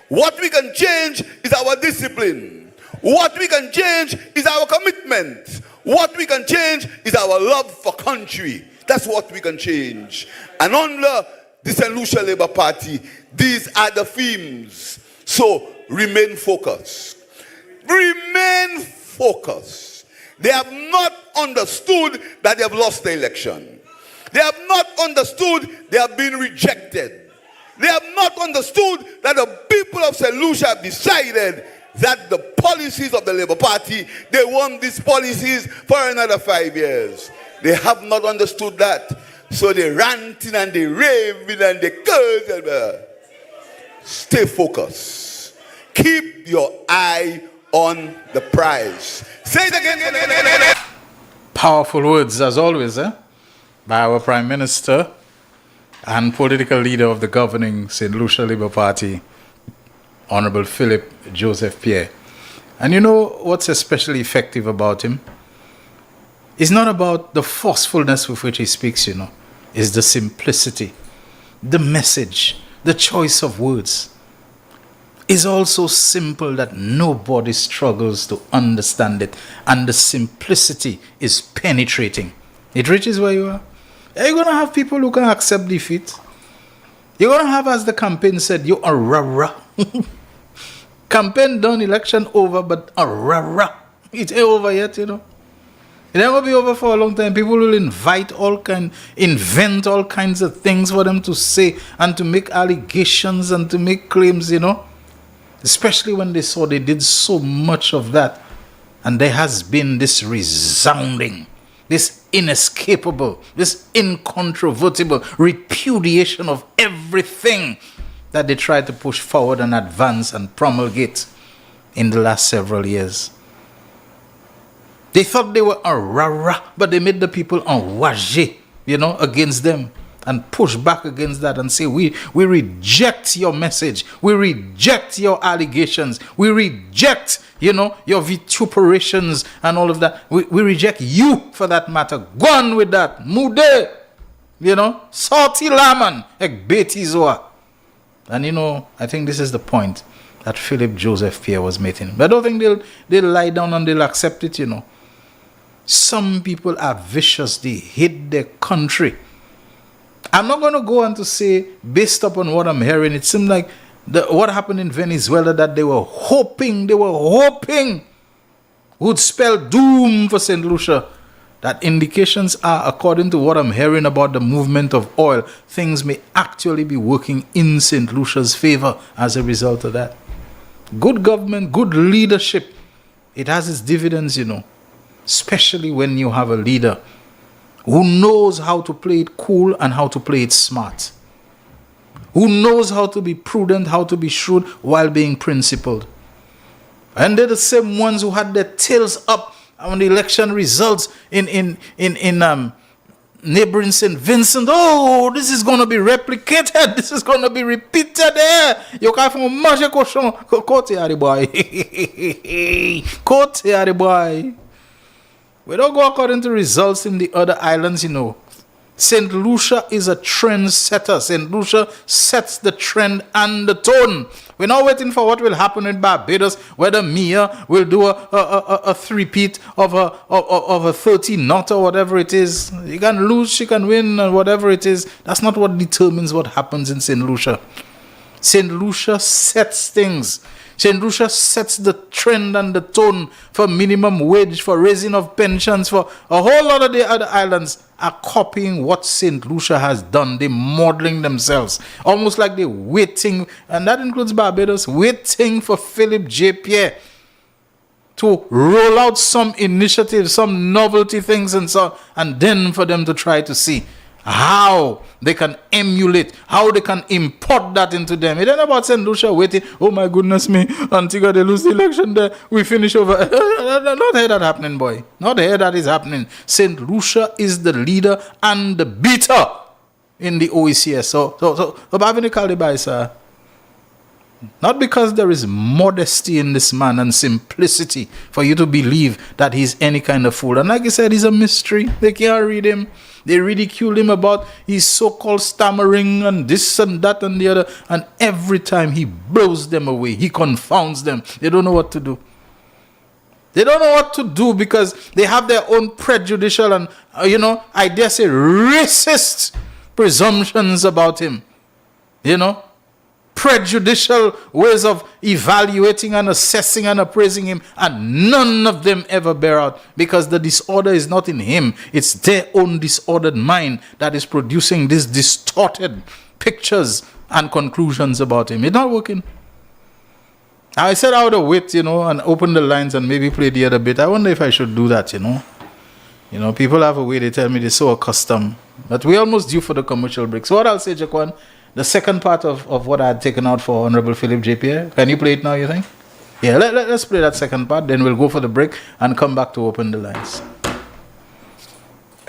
What we can change is our discipline. What we can change is our commitment. What we can change is our love for country. That's what we can change. And under the St. Lucia Labour Party, these are the themes. So remain focused. Remain focused. They have not understood that they have lost the election. They have not understood they have been rejected. They have not understood that the people of St. Lucia have decided that the policies of the Labour Party, they want these policies for another 5 years. They have not understood that. So they ranting and they raving and they curse. Stay focused. Keep your eye on the prize. Say it again. Powerful words as always, by our Prime Minister and political leader of the governing St. Lucia Labour Party, Honorable Philip Joseph Pierre. And you know what's especially effective about him? It's not about the forcefulness with which he speaks, It's the simplicity, the message, the choice of words. Is also simple that nobody struggles to understand it. And the simplicity is penetrating. It reaches where you are. You're going to have people who can accept defeat. You're going to have, as the campaign said, you are rah-rah. Campaign done, election over, but a rah-rah. It ain't over yet, It ain't going to be over for a long time. People will invent all kinds of things for them to say and to make allegations and to make claims, Especially when they saw they did so much of that. And there has been this resounding, this inescapable, this incontrovertible repudiation of everything that they tried to push forward and advance and promulgate in the last several years. They thought they were a rah-rah, but they made the people enragé, against them. And push back against that and say, we reject your message. We reject your allegations. We reject, your vituperations and all of that. We reject you for that matter. Go on with that. Mude. Salty laman. Ek betizoa. And I think this is the point that Philip Joseph Pierre was making. But I don't think they'll lie down and they'll accept it, Some people are vicious. They hate their country. I'm not going to go on to say, based upon what I'm hearing, it seemed like what happened in Venezuela, that they were hoping would spell doom for St. Lucia. That indications are, according to what I'm hearing about the movement of oil, things may actually be working in St. Lucia's favor as a result of that. Good government, good leadership, it has its dividends, especially when you have a leader who knows how to play it cool and how to play it smart, who knows how to be prudent, how to be shrewd while being principled. And they're the same ones who had their tails up on the election results in neighboring St. Vincent. Oh, this is going to be replicated. This is going to be repeated there. You can't find magic cochon. Kote boy. Kote boy. We don't go according to results in the other islands, St. Lucia is a trend setter. St. Lucia sets the trend and the tone. We're not waiting for what will happen in Barbados, whether Mia will do a three-peat of a 13 knot or whatever it is. You can lose, she can win, or whatever it is. That's not what determines what happens in St. Lucia. St. Lucia sets things. St. Lucia sets the trend and the tone for minimum wage, for raising of pensions, for a whole lot of the other islands are copying what St. Lucia has done. They're modeling themselves. Almost like they're waiting, and that includes Barbados, waiting for Philip J. Pierre to roll out some initiatives, some novelty things and so on, and then for them to try to see how they can emulate, how they can import that into them. It ain't about St. Lucia waiting, oh my goodness me, Antigua they lose the election there, we finish over. Not here that happening, boy. Not here that is happening. St. Lucia is the leader and the beater in the OECS. So Bavini Kaldibai, sir. Not because there is modesty in this man and simplicity for you to believe that he's any kind of fool. And like I said, he's a mystery. They can't read him. They ridicule him about his so-called stammering and this and that and the other. And every time he blows them away, he confounds them. They don't know what to do. They don't know what to do because they have their own prejudicial and, I dare say racist presumptions about him. Prejudicial ways of evaluating and assessing and appraising him, and none of them ever bear out because the disorder is not in him. It's their own disordered mind that is producing these distorted pictures and conclusions about him. It's not working. I said I would have wait, and open the lines and maybe play the other bit. I wonder if I should do that, People have a way, they tell me they're so accustomed. But we're almost due for the commercial break. So what I'll say, Jaquan, the second part of what I had taken out for Honorable Philip J. Pierre. Can you play it now, you think? Yeah, let's play that second part. Then we'll go for the break and come back to open the lines.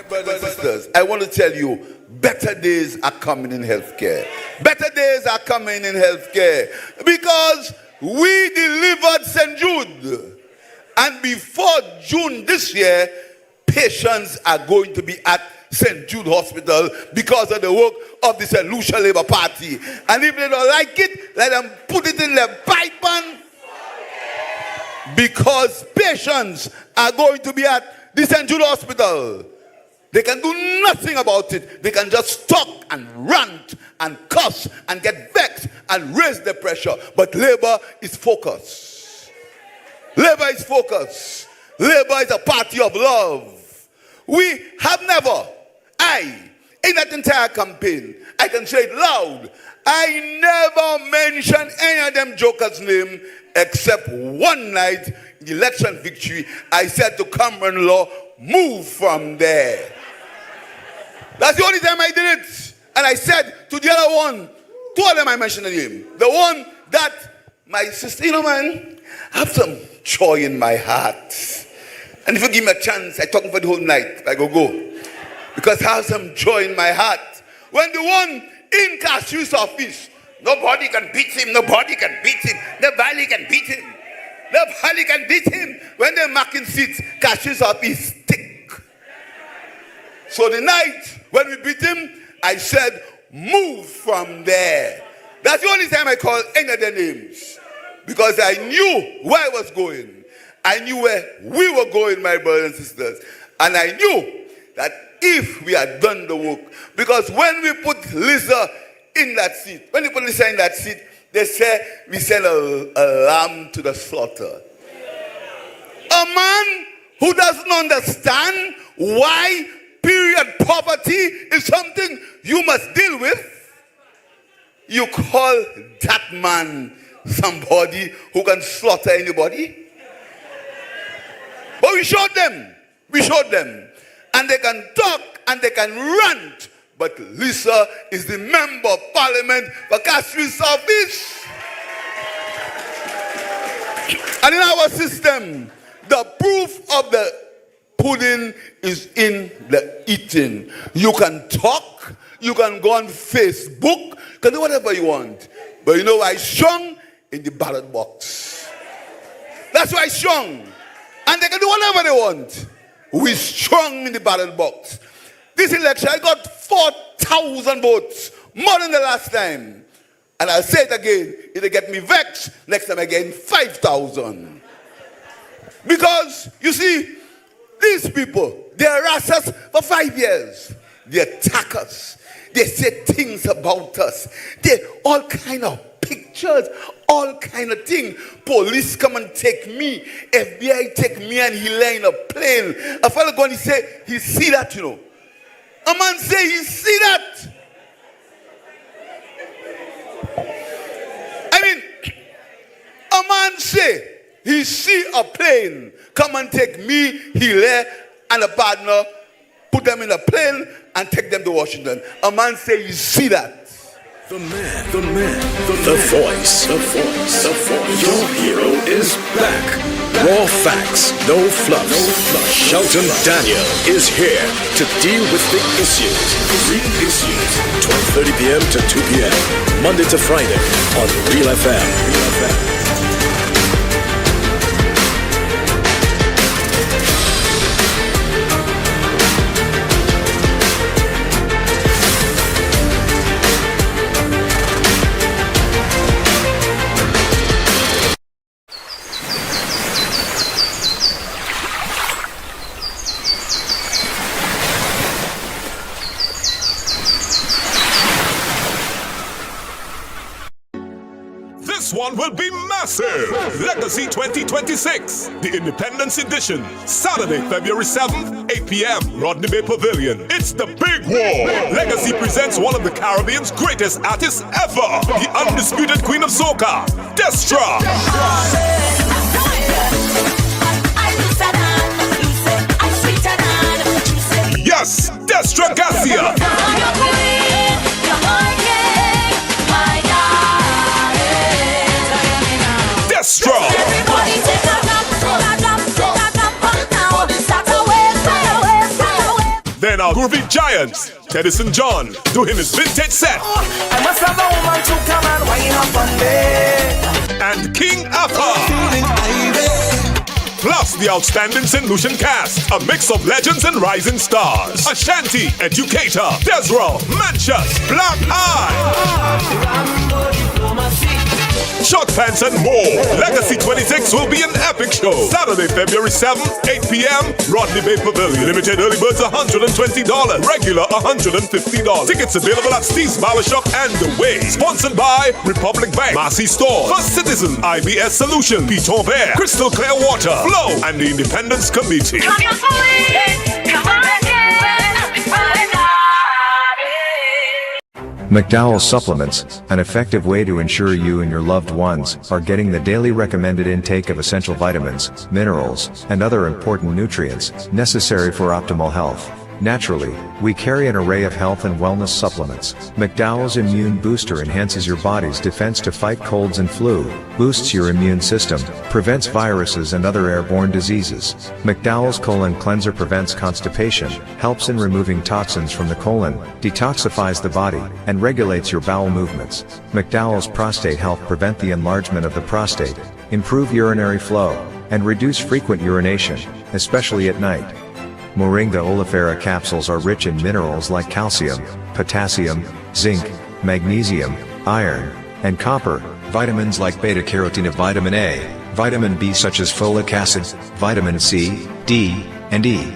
Brothers and sisters, I want to tell you, better days are coming in healthcare. Better days are coming in healthcare. Because we delivered St. Jude. And before June this year, patients are going to be at St. Jude Hospital because of the work of the St. Lucia Labour Party. And if they don't like it, let them put it in their pipe and because patients are going to be at the St. Jude Hospital. They can do nothing about it. They can just talk and rant and cuss and get vexed and raise the pressure. But Labour is focused. Labour is focused. Labour is a party of love. We have never, in that entire campaign, I can say it loud, I never mentioned any of them jokers' name except one night, in the election victory, I said to Cameron Law, move from there. That's the only time I did it. And I said to the other one, two of them I mentioned the name. The one that my sister, man, I have some joy in my heart. And if you give me a chance, I talk for the whole night. I go. Because I have some joy in my heart. When the one in Cashew's office, nobody can beat him, nobody can beat him, nobody can beat him, nobody can beat him. When they're marking seats, Cashew's office stick. So the night when we beat him, I said, move from there. That's the only time I called any of their names. Because I knew where I was going. I knew where we were going, my brothers and sisters. And I knew that if we had done the work. Because when we put Lisa in that seat, they say we send a lamb to the slaughter. A man who doesn't understand why period poverty is something you must deal with, you call that man somebody who can slaughter anybody? But we showed them. And they can talk and they can rant. But Lisa is the member of parliament for Castries Southeast. And in our system, the proof of the pudding is in the eating. You can talk, you can go on Facebook, you can do whatever you want. But you know why it's strong? In the ballot box. That's why it's strong. And they can do whatever they want. We're strong in the ballot box. This election, I got 4,000 votes, more than the last time. And I'll say it again, if they get me vexed, next time I get 5,000. Because, you see, these people, they harass us for 5 years. They attack us. They say things about us. They all kind of pictures, all kind of things. Police come and take me. FBI take me and he lay in a plane. A fellow go and he say, he see that, you know. A man say, he see that. I mean, a man say, he see a plane come and take me, Hilaire, and a partner, put them in a plane and take them to Washington. A man say, you see that. The man, the voice. Your hero is back. Raw facts, no fluff. Shelton Daniel is here to deal with the issues. Real issues. 12:30 p.m. to 2 p.m. Monday to Friday on Real FM. This one will be massive. Legacy 2026, the Independence Edition. Saturday, February 7th, 8 p.m. Rodney Bay Pavilion. It's the big war. Legacy presents one of the Caribbean's greatest artists ever. The undisputed queen of soca, Destra. Yes, Destra Garcia. Destra. Then our groovy giants, Teddyson John, doing his vintage set. I must have a woman to come and wine up on me. And King Alpha. Plus the outstanding St. Lucian cast, a mix of legends and rising stars. Ashanti, Educator, Desro, Manchus, Black Eye. Short pants and more. Legacy 26 will be an epic show. Saturday, February 7th, 8 p.m. Rodney Bay Pavilion. Limited early birds $120. Regular $150. Tickets available at Steve's Barbershop and The Way. Sponsored by Republic Bank, Massey Stores, First Citizen, IBS Solutions, Piton Bear, Crystal Clear Water, Flow, and the Independence Committee. Come your police, come on again, find out. McDowell's Supplements, an effective way to ensure you and your loved ones are getting the daily recommended intake of essential vitamins, minerals, and other important nutrients necessary for optimal health. Naturally, we carry an array of health and wellness supplements. McDowell's Immune Booster enhances your body's defense to fight colds and flu, boosts your immune system, prevents viruses and other airborne diseases. McDowell's Colon Cleanser prevents constipation, helps in removing toxins from the colon, detoxifies the body, and regulates your bowel movements. McDowell's Prostate Health prevent the enlargement of the prostate, improve urinary flow, and reduce frequent urination, especially at night. Moringa oleifera capsules are rich in minerals like calcium, potassium, zinc, magnesium, iron, and copper, vitamins like beta-carotene of vitamin A, vitamin B such as folic acid, vitamin C, D, and E.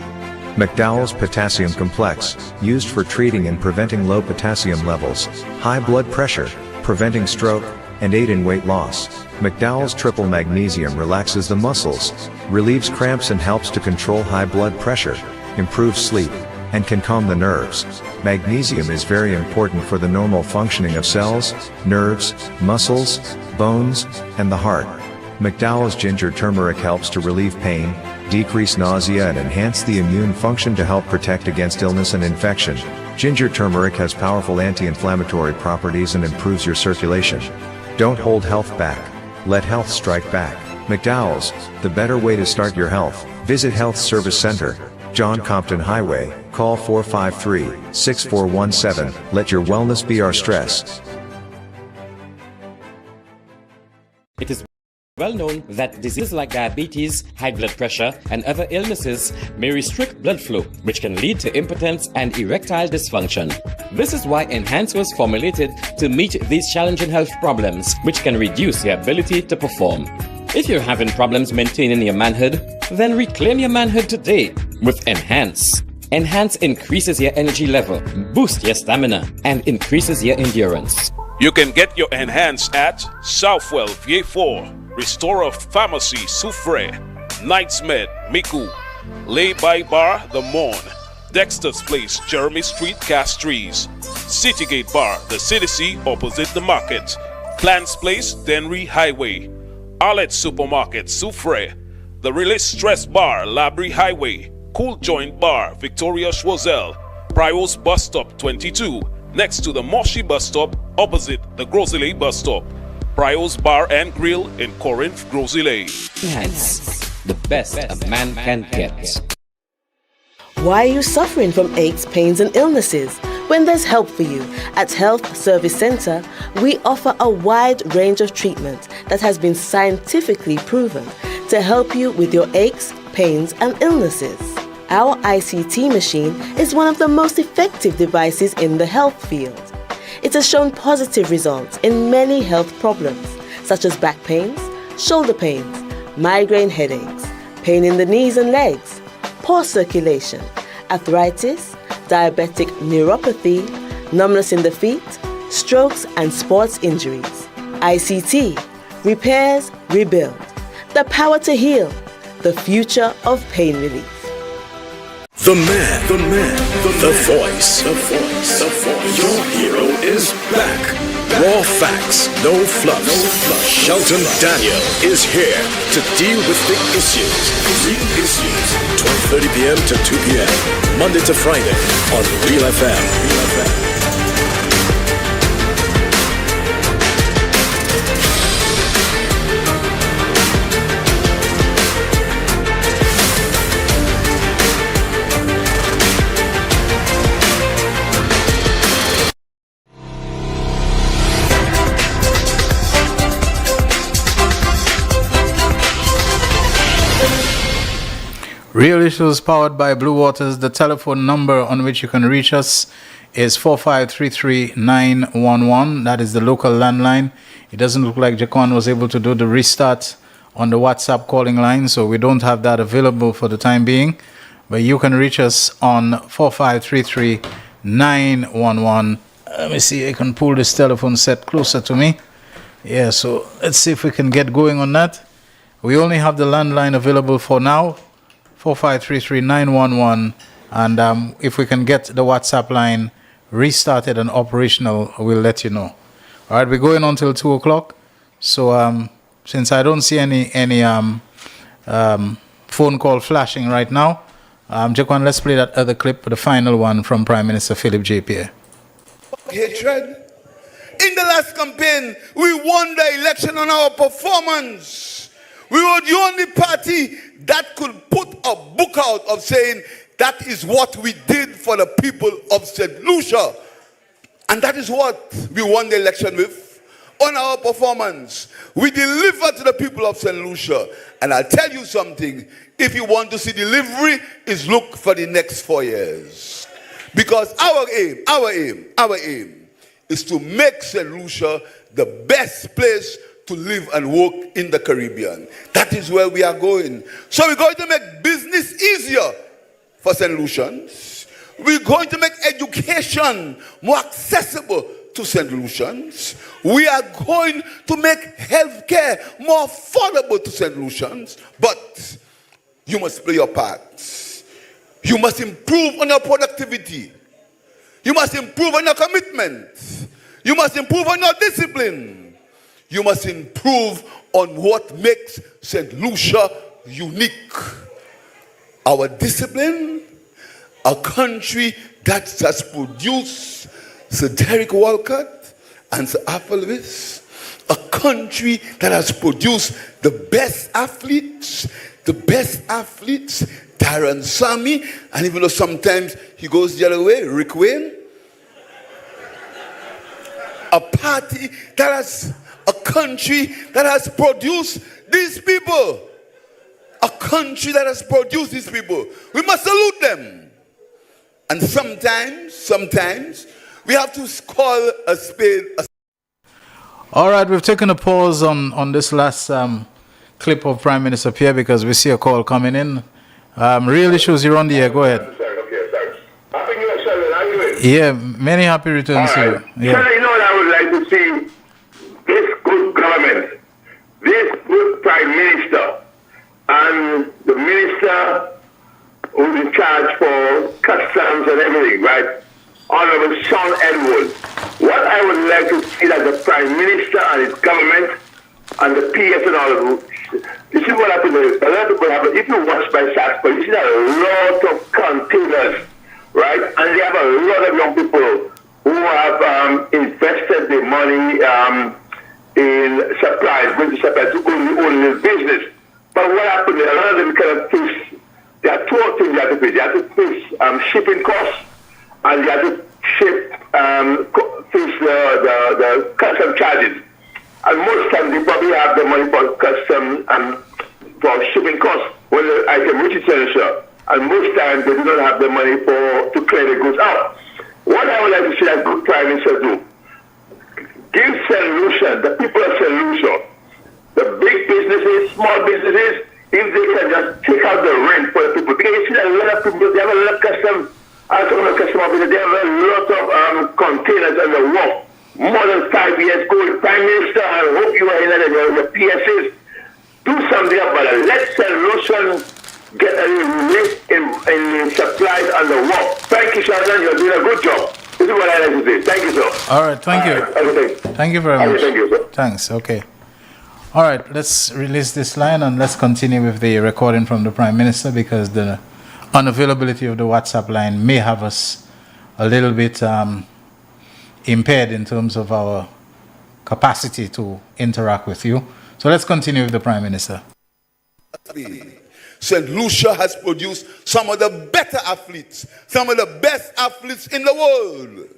McDowell's Potassium Complex, used for treating and preventing low potassium levels, high blood pressure, preventing stroke, and aid in weight loss. McDowell's Triple Magnesium relaxes the muscles, relieves cramps and helps to control high blood pressure, improves sleep, and can calm the nerves. Magnesium is very important for the normal functioning of cells, nerves, muscles, bones, and the heart. McDowell's Ginger Turmeric helps to relieve pain, decrease nausea and enhance the immune function to help protect against illness and infection. Ginger turmeric has powerful anti-inflammatory properties and improves your circulation. Don't hold health back. Let health strike back. McDowell's, the better way to start your health. Visit Health Service Center, John Compton Highway. Call 453-6417. Let your wellness be our stress. It is well known that diseases like diabetes, high blood pressure, and other illnesses may restrict blood flow, which can lead to impotence and erectile dysfunction. This is why Enhance was formulated to meet these challenging health problems, which can reduce your ability to perform. If you're having problems maintaining your manhood, then reclaim your manhood today with Enhance. Enhance increases your energy level, boosts your stamina, and increases your endurance. You can get your Enhance at Southwell VA4, Restorer Pharmacy Soufre, Knights Med Miku, Lay by Bar The Morn, Dexter's Place Jeremy Street Castries, Citygate Bar The City opposite the market, Plants Place Denry Highway, Arlette Supermarket Soufre, The Release Stress Bar Labrie Highway, Cool Joint Bar Victoria Schwazel, Prios Bus Stop 22, next to the Moshi Bus Stop opposite the Grosley Bus Stop. Prios Bar and Grill in Corinth, Grosley. Enhance, the best a man can get. Why are you suffering from aches, pains, and illnesses? When there's help for you. At Health Service Center, we offer a wide range of treatment that has been scientifically proven to help you with your aches, pains, and illnesses. Our ICT machine is one of the most effective devices in the health field. It has shown positive results in many health problems, such as back pains, shoulder pains, migraine headaches, pain in the knees and legs, poor circulation, arthritis, diabetic neuropathy, numbness in the feet, strokes and sports injuries. ICT, repairs, rebuild, the power to heal, the future of pain relief. The man, the voice. Your hero is back. Raw facts, no fluffs. Shelton Daniel is here to deal with big issues. 12:30 p.m. to 2 p.m. Monday to Friday on Real FM. Real Issues powered by Blue Waters. The telephone number on which you can reach us is 4533911. That is the local landline. It doesn't look like Jaquan was able to do the restart on the WhatsApp calling line, so we don't have that available for the time being. But you can reach us on 4533911. Let me see, I can pull this telephone set closer to me. Yeah, so let's see if we can get going on that. We only have the landline available for now. 4533911, and if we can get the WhatsApp line restarted and operational, we'll let you know. All right, we're going on till 2 o'clock. So since I don't see any phone call flashing right now, Jaquan, let's play that other clip, the final one from Prime Minister Philip J. Pierre. Hatred. In the last campaign, we won the election on our performance. We were the only party that could put a book out of saying that is what we did for the people of St. Lucia. And that is what we won the election with. On our performance, we delivered to the people of St. Lucia. And I'll tell you something, if you want to see delivery, is look for the next 4 years. Because our aim is to make St. Lucia the best place to live and work in the Caribbean. That is where we are going. So we're going to make business easier for St. Lucians. We're going to make education more accessible to St. Lucians. We are going to make healthcare more affordable to St. Lucians. But you must play your part. You must improve on your productivity. You must improve on your commitment. You must improve on your discipline. You must improve on what makes St. Lucia unique. Our discipline, a country that has produced Sir Derek Walcott and Sir Applewis, a country that has produced the best athletes, Darren Sammy, and even though sometimes he goes the other way, Rick Wayne. A party that has, a country that has produced these people. A country that has produced these people. We must salute them. And sometimes, we have to call a spade a... All right, we've taken a pause on this last clip of Prime Minister Pierre because we see a call coming in. Real issues, you're on the air. Go ahead. Okay, thanks. Happy New Year, Shelton. How are you doing? Yeah, many happy returns to you. Yeah. Shelton, you know what I would like to see? This good government, this good Prime Minister, and the Minister who's in charge for customs and everything, right? Honorable Sean Edward. What I would like to see that the Prime Minister and his government and the PS and all of them, this is what happened. A lot of people happen. If you watch by Sasco, you see that a lot of containers, right? And they have a lot of young people who have invested their money in supplies, going to supplies to own their business. But what happened? A lot of them kind of face, there are two things they have to face. They have to face shipping costs, and they have to face the custom charges. And most times they probably have the money for custom and for shipping costs when the item reaches Senator. And most times they do not have the money to clear the goods out. What I would like to see that good Prime Minister do, give St. Lucia, the people of St. Lucia, the big businesses, small businesses, if they can just take out the rent for the people. Because you see that a lot of people, they have a lot of custom, also custom officers, they have a lot of containers on the wharf. More than 5 years ago, Prime Minister, I hope you are in the PSAs. Do something about it. Let St. Lucia get a lift in supplies on the wharf. Thank you, Shelton. You're doing a good job. This is what I like to say. Thank you, sir. All right, thank you. Thank you very much. Thank you, sir. Thanks, okay. All right, let's release this line and let's continue with the recording from the Prime Minister because the unavailability of the WhatsApp line may have us a little bit impaired in terms of our capacity to interact with you. So let's continue with the Prime Minister. St. Lucia has produced some of the better athletes, some of the best athletes in the world.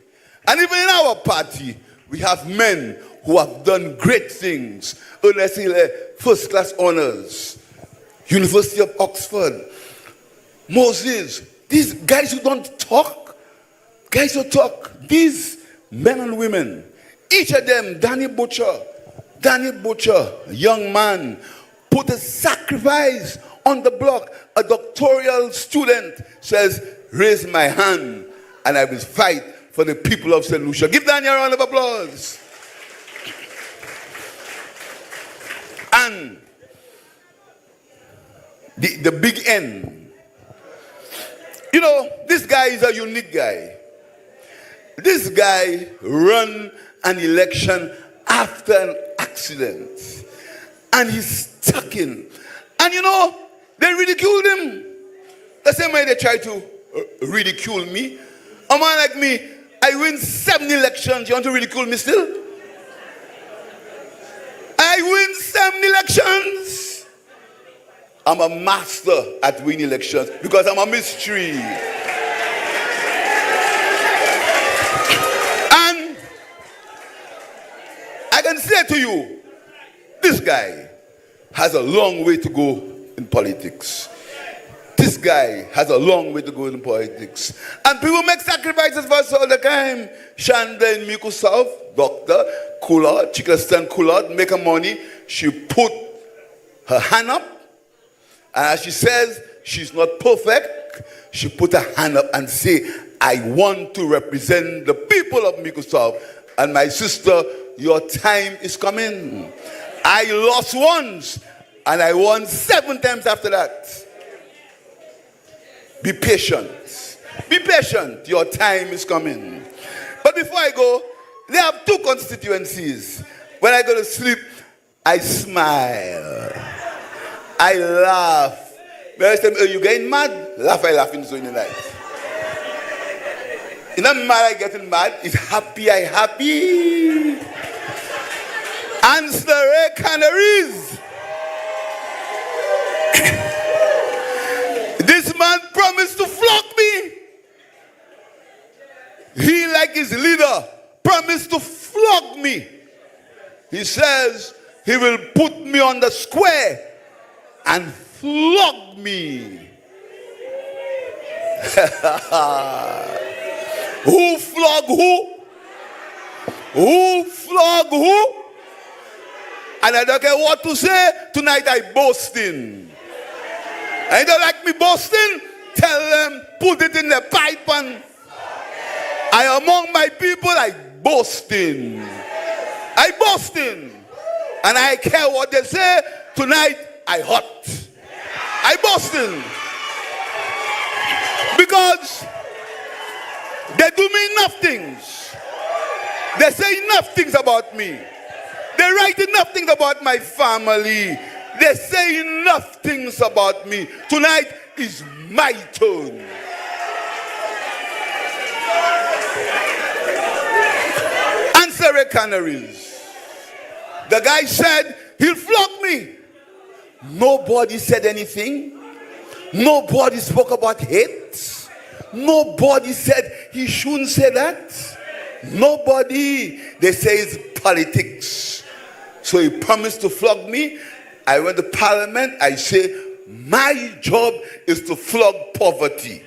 And even in our party, we have men who have done great things. Let's say first-class honors, University of Oxford, Moses, these guys who don't talk, these men and women, each of them, Danny Butcher, a young man, put a sacrifice on the block. A doctoral student says, raise my hand and I will fight for the people of St. Lucia. Give Danny a round of applause. And the big N. You know, this guy is a unique guy. This guy ran an election after an accident. And he's stuck in. And you know, they ridiculed him. The same way they try to ridicule me. A man like me, I win 7 elections. You want to ridicule me still? I win 7 elections. I'm a master at winning elections because I'm a mystery. And I can say to you, this guy has a long way to go in politics. This guy has a long way to go in politics. And people make sacrifices for us all the time. Shanda in Miku South, Dr. Coulard, Chickaston Coulard, make her money. She put her hand up. And as she says, she's not perfect. she put her hand up and say, I want to represent the people of Mico South. And my sister, your time is coming. I lost once, and I won 7 times after that. Be patient. Be patient. Your time is coming. But before I go, they have 2 constituencies. When I go to sleep, I smile. I laugh. When I say, are you getting mad? Laugh, I laugh in the night. It's not mad, I getting mad. It's happy, I happy. Answer the canaries. This man promised to flog me. He, like his leader, promised to flog me. He says he will put me on the square and flog me. Who flog who? Who flog who? And I don't care what to say. Tonight I boasting. And you don't like me boasting? Tell them, put it in the pipe and I among my people, I boasting. I boasting. And I care what they say. Tonight I hot. I boasting. Because they do me enough things. They say enough things about me. They write enough things about my family. They say enough things about me. Tonight is my turn. Answer canaries. The guy said he'll flog me. Nobody said anything. Nobody spoke about hate. Nobody said he shouldn't say that. Nobody. They say it's politics. So he promised to flog me. I went to parliament. I say, my job is to flog poverty.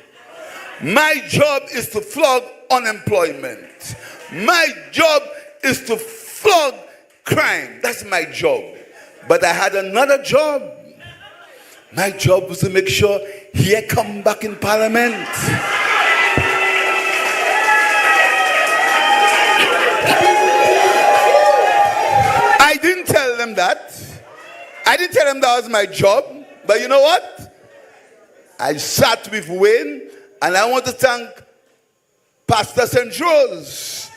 My job is to flog unemployment. My job is to flog crime. That's my job. But I had another job. My job was to make sure he come back in parliament. I didn't tell them that. I didn't tell them that was my job. But you know what? I sat with Wayne, and I want to thank Pastor St. Rose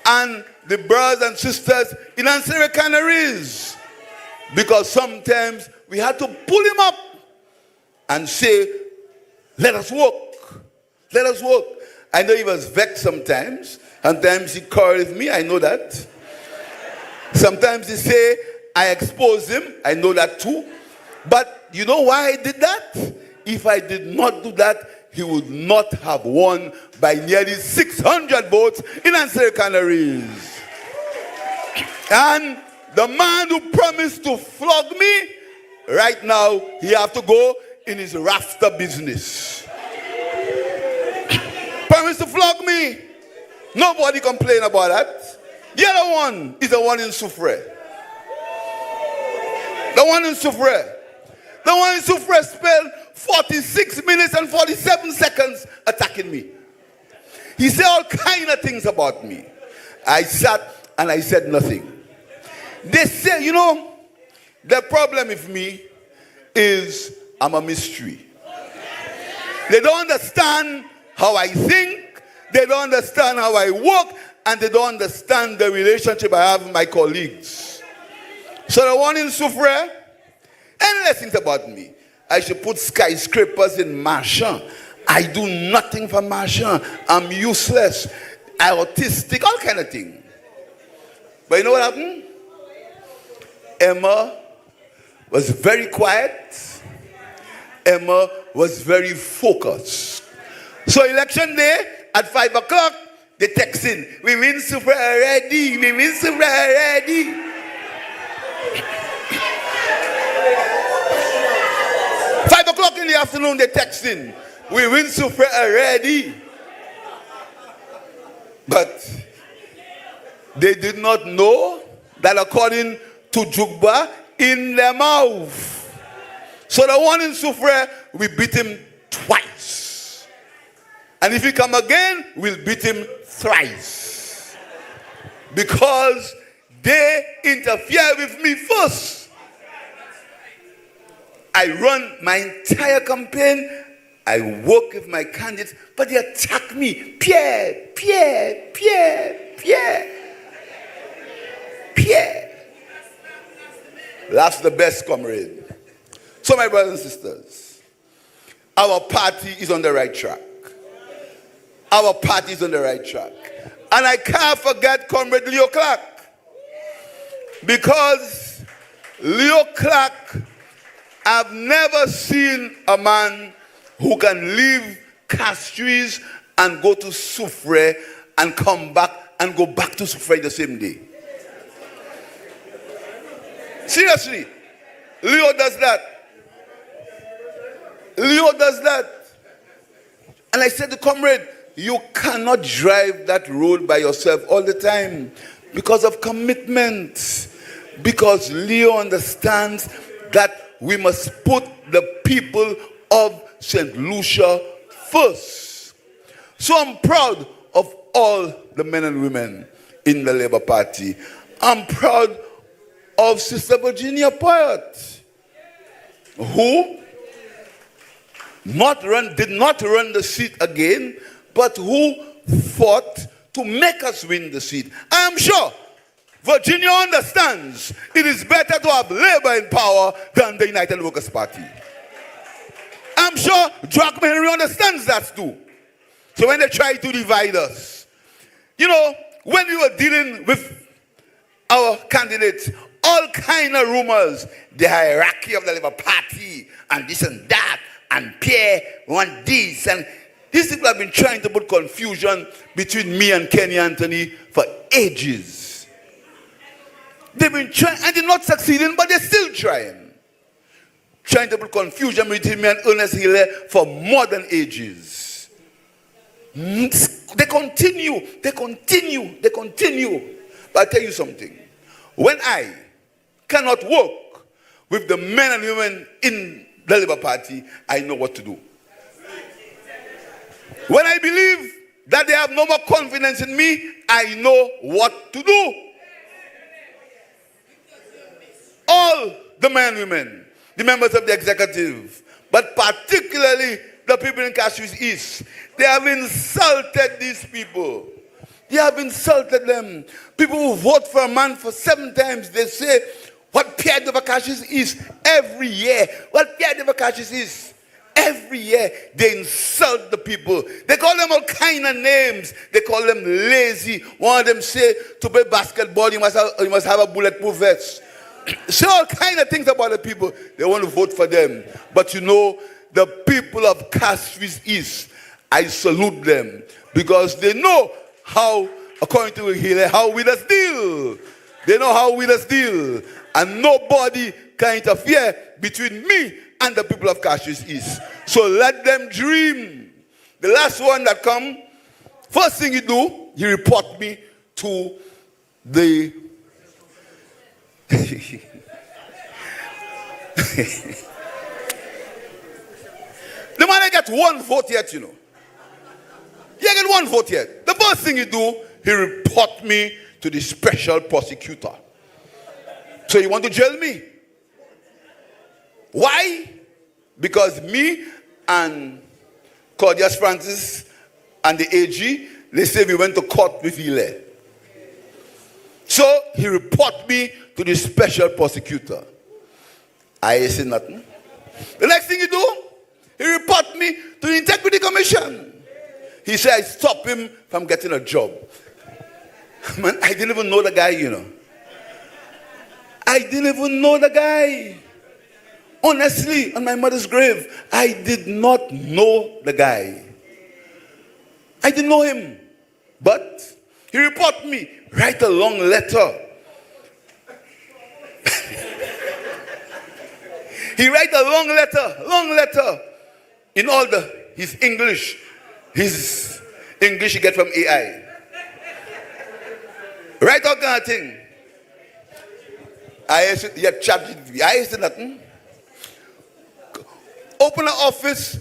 and the brothers and sisters in Answer Canaries. Because sometimes we had to pull him up and say, let us work. Let us work. I know he was vexed sometimes. Sometimes he quarreled with me. I know that. Sometimes he say, I expose him. I know that too. But you know why I did that? If I did not do that, he would not have won by nearly 600 votes in Answer Canaries. And the man who promised to flog me, right now, he have to go in his rafter business. Promised to flog me. Nobody complain about that. The other one is the one in Soufrière. The one in Soufrière. The one in Soufrière spent 46 minutes and 47 seconds attacking me. He said all kind of things about me. I sat and I said nothing. They say, you know, the problem with me is I'm a mystery. They don't understand how I think. They don't understand how I work. And they don't understand the relationship I have with my colleagues. So the one in Soufrière, endless things about me. I should put skyscrapers in Marchand. I do nothing for Marchand. I'm useless. I'm autistic, all kind of things. But you know what happened? Emma was very quiet. Emma was very focused. So election day at 5 o'clock, they text in, we win Soufrière already. We win Soufrière already. 5 o'clock in the afternoon, they text in, we win Soufrière already. But they did not know that according to Jugba, in their mouth. So the one in Soufrière, we beat him twice. And if he come again, we'll beat him thrice. Because they interfere with me first. I run my entire campaign. I work with my candidates, but they attack me. Pierre. That's the best, comrade. So, my brothers and sisters, our party is on the right track. Our party is on the right track. And I can't forget Comrade Leo Clark. Because Leo Clark, I've never seen a man who can leave Castries and go to Soufrière and come back and go back to Soufrière the same day. Seriously, Leo does that. Leo does that. And I said to Comrade, you cannot drive that road by yourself all the time because of commitment. Because Leo understands that we must put the people of St. Lucia first. So I'm proud of all the men and women in the Labour Party. I'm proud of Sister Virginia Poyet, who did not run the seat again, but who fought to make us win the seat. I am sure Virginia understands it is better to have Labour in power than the United Workers' Party. I'm sure Jock Henry understands that too. So when they try to divide us, you know, when we were dealing with our candidates, all kind of rumors, the hierarchy of the Labour Party, and this and that, and Pierre want this, and these people have been trying to put confusion between me and Kenny Anthony for ages. They've been trying, and they're not succeeding, but they're still trying. Trying to put confusion between me and Ernest Hiller for more than ages. They continue. But I'll tell you something. When I cannot work with the men and women in the Labour Party, I know what to do. When I believe that they have no more confidence in me, I know what to do. All the men and women, the members of the executive, but particularly the people in Castries East, they have insulted these people. They have insulted them. People who vote for a man for 7 times, they say, what Pierre de Vacachis is every year. What Pierre de Vacachis is. Every year, they insult the people. They call them all kind of names. They call them lazy. One of them say, to play basketball, you must have a bulletproof vest. Say all kind of things about the people. They want to vote for them. But you know, the people of Castries East, I salute them. Because they know how, according to Hiller, how we just deal. They know how we just deal. And nobody can interfere between me and the people of Castries East. So let them dream. The last one that come, first thing he do, he report me to the the man ain't got 1 vote yet, you know. He ain't got 1 vote yet. The first thing he do, he report me to the special prosecutor. So you want to jail me? Why? Because me and Claudius Francis and the AG, they say we went to court with Hiller. So he report me to the special prosecutor. I say nothing. The next thing he do, he report me to the Integrity Commission. He said I stop him from getting a job. Man, I didn't even know the guy, you know. I didn't even know the guy. Honestly, on my mother's grave, I did not know the guy. I didn't know him. But he reported me, write a long letter. He write a long letter. In all his English he get from AI. Write all kind of thing. I said nothing. Open an office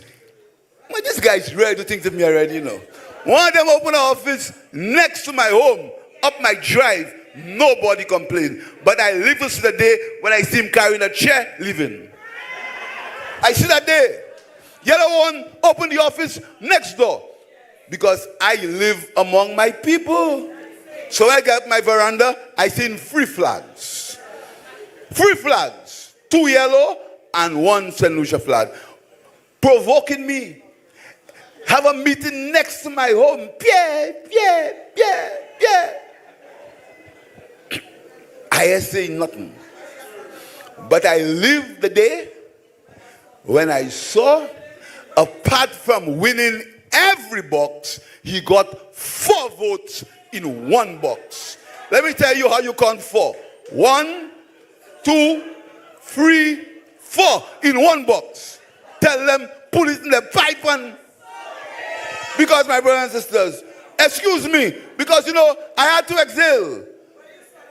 Well, this guy's ready to think of me already, you know. One of them open an office next to my home, up my drive. Nobody complained. But I live to see the day when I see him carrying a chair, leaving. I see that day. The other one opened the office next door. Because I live among my people. So when I get my veranda, I see 3 flags. 3 flags. 2 yellow and 1 St. Lucia flag. Provoking me. Have a meeting next to my home. Yeah. I ain't saying nothing. But I lived the day when I saw, apart from winning every box, he got 4 votes in 1 box. Let me tell you how you count 4. 1, 2, 3, 4 in 1 box. Tell them, put it in the pipe and... Because my brothers and sisters, excuse me, because I had to exile.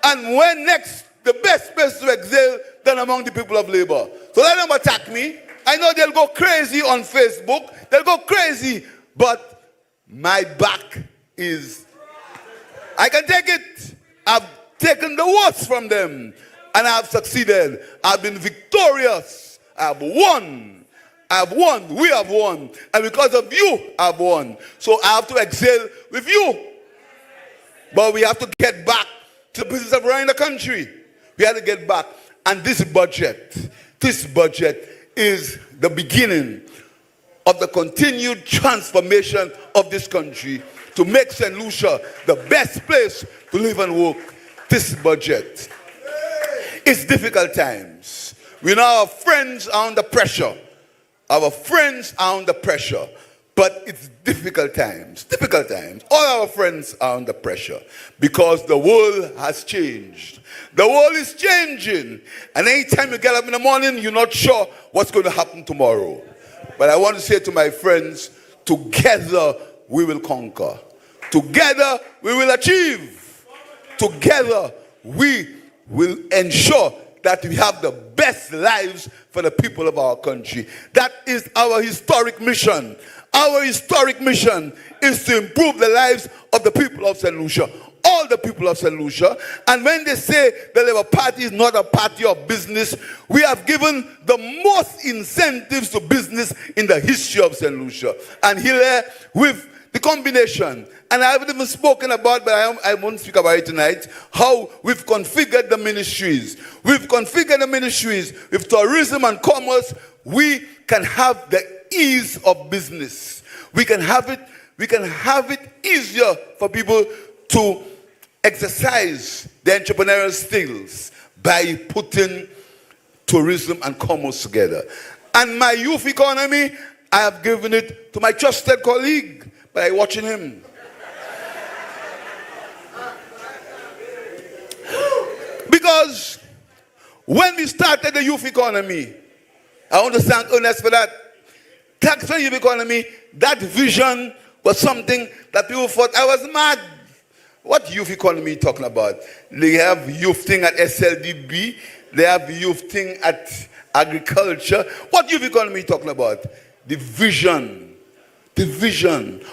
And when next, the best place to exile than among the people of labor. So let them attack me. I know they'll go crazy on Facebook. They'll go crazy. But my back is... I can take it. I've taken the worst from them. And I've succeeded. I've been victorious. I've won. I've won. We have won. And because of you, I've won. So I have to excel with you. But we have to get back to the business of running the country. We have to get back. And this budget is the beginning of the continued transformation of this country to make St. Lucia the best place to live and work. This budget. It's difficult times. We know our friends are under pressure. Our friends are under pressure. But it's difficult times. Difficult times. All our friends are under pressure because the world has changed. The world is changing. And anytime you get up in the morning, you're not sure what's going to happen tomorrow. But I want to say to my friends, together we will conquer. Together we will achieve. Together we will ensure that we have the best lives for the people of our country. That is our historic mission. Our historic mission is to improve the lives of the people of St. Lucia. All the people of St. Lucia. And when they say the Labour Party is not a party of business, we have given the most incentives to business in the history of St. Lucia. And here with the combination, and I haven't even spoken about, but I won't speak about it tonight, how we've configured the ministries. We've configured the ministries with tourism and commerce. We can have the ease of business. We can have it easier for people to exercise their entrepreneurial skills by putting tourism and commerce together. And my youth economy, I have given it to my trusted colleague by watching him. Because when we started the youth economy, I want to thank Ernest for that. Thanks for the youth economy, that vision was something that people thought I was mad. What youth economy are you talking about? They have youth thing at SLDB. They have youth thing at agriculture. What youth economy are you talking about? The vision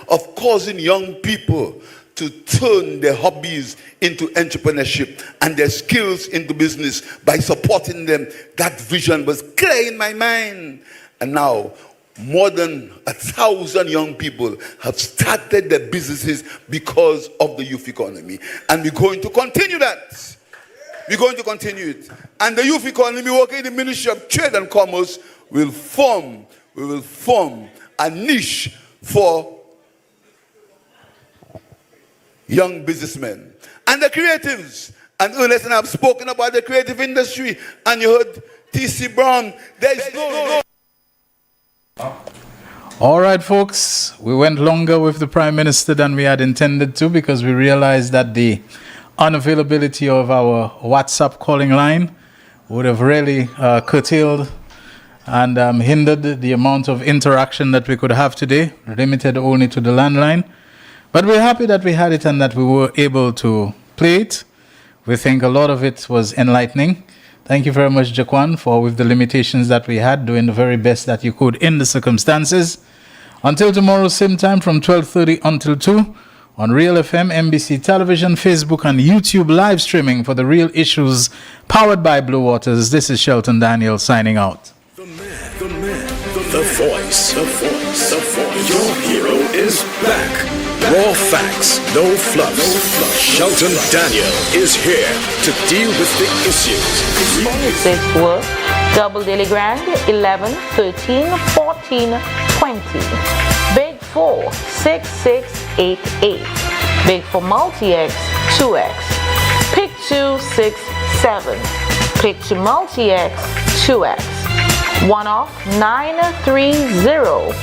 of causing young people to turn their hobbies into entrepreneurship and their skills into business by supporting them. That vision was clear in my mind. And now, more than 1,000 young people have started their businesses because of the youth economy. And we're going to continue that. We're going to continue it. And the youth economy, working in the Ministry of Trade and Commerce, we will form a niche for young businessmen. And the creatives. And Ernest and I have spoken about the creative industry. And you heard T.C. Brown. There's no... All right, folks, we went longer with the Prime Minister than we had intended to because we realized that the unavailability of our WhatsApp calling line would have really curtailed and hindered the amount of interaction that we could have today, limited only to the landline. But we're happy that we had it and that we were able to play it. We think a lot of it was enlightening. Thank you very much, Jaquan, for with the limitations that we had, doing the very best that you could in the circumstances. Until tomorrow, same time from 12:30 until 2 on Real FM, NBC Television, Facebook, and YouTube live streaming for the Real Issues powered by Blue Waters. This is Shelton Daniel signing out. The voice. Your hero is back. Raw facts, no fluffs. Shelton Daniel is here to deal with the issues. 26 were double daily grand, 11, 13, 14, 20. Big 4, 6, 6, 8, 8. Big for multi-X, 2X. Pick 2, 6, 7. Pick 2 multi-X, 2X. One off, 9, 3, 0.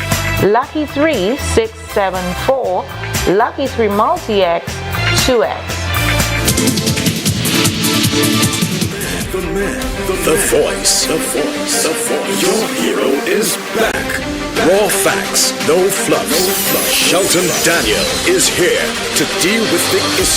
Lucky 3, 6, 7, 4. Lucky 3 multi-X, 2X. The voice. Your hero is back. Raw facts, no fluffs. Shelton Daniel is here to deal with the issues.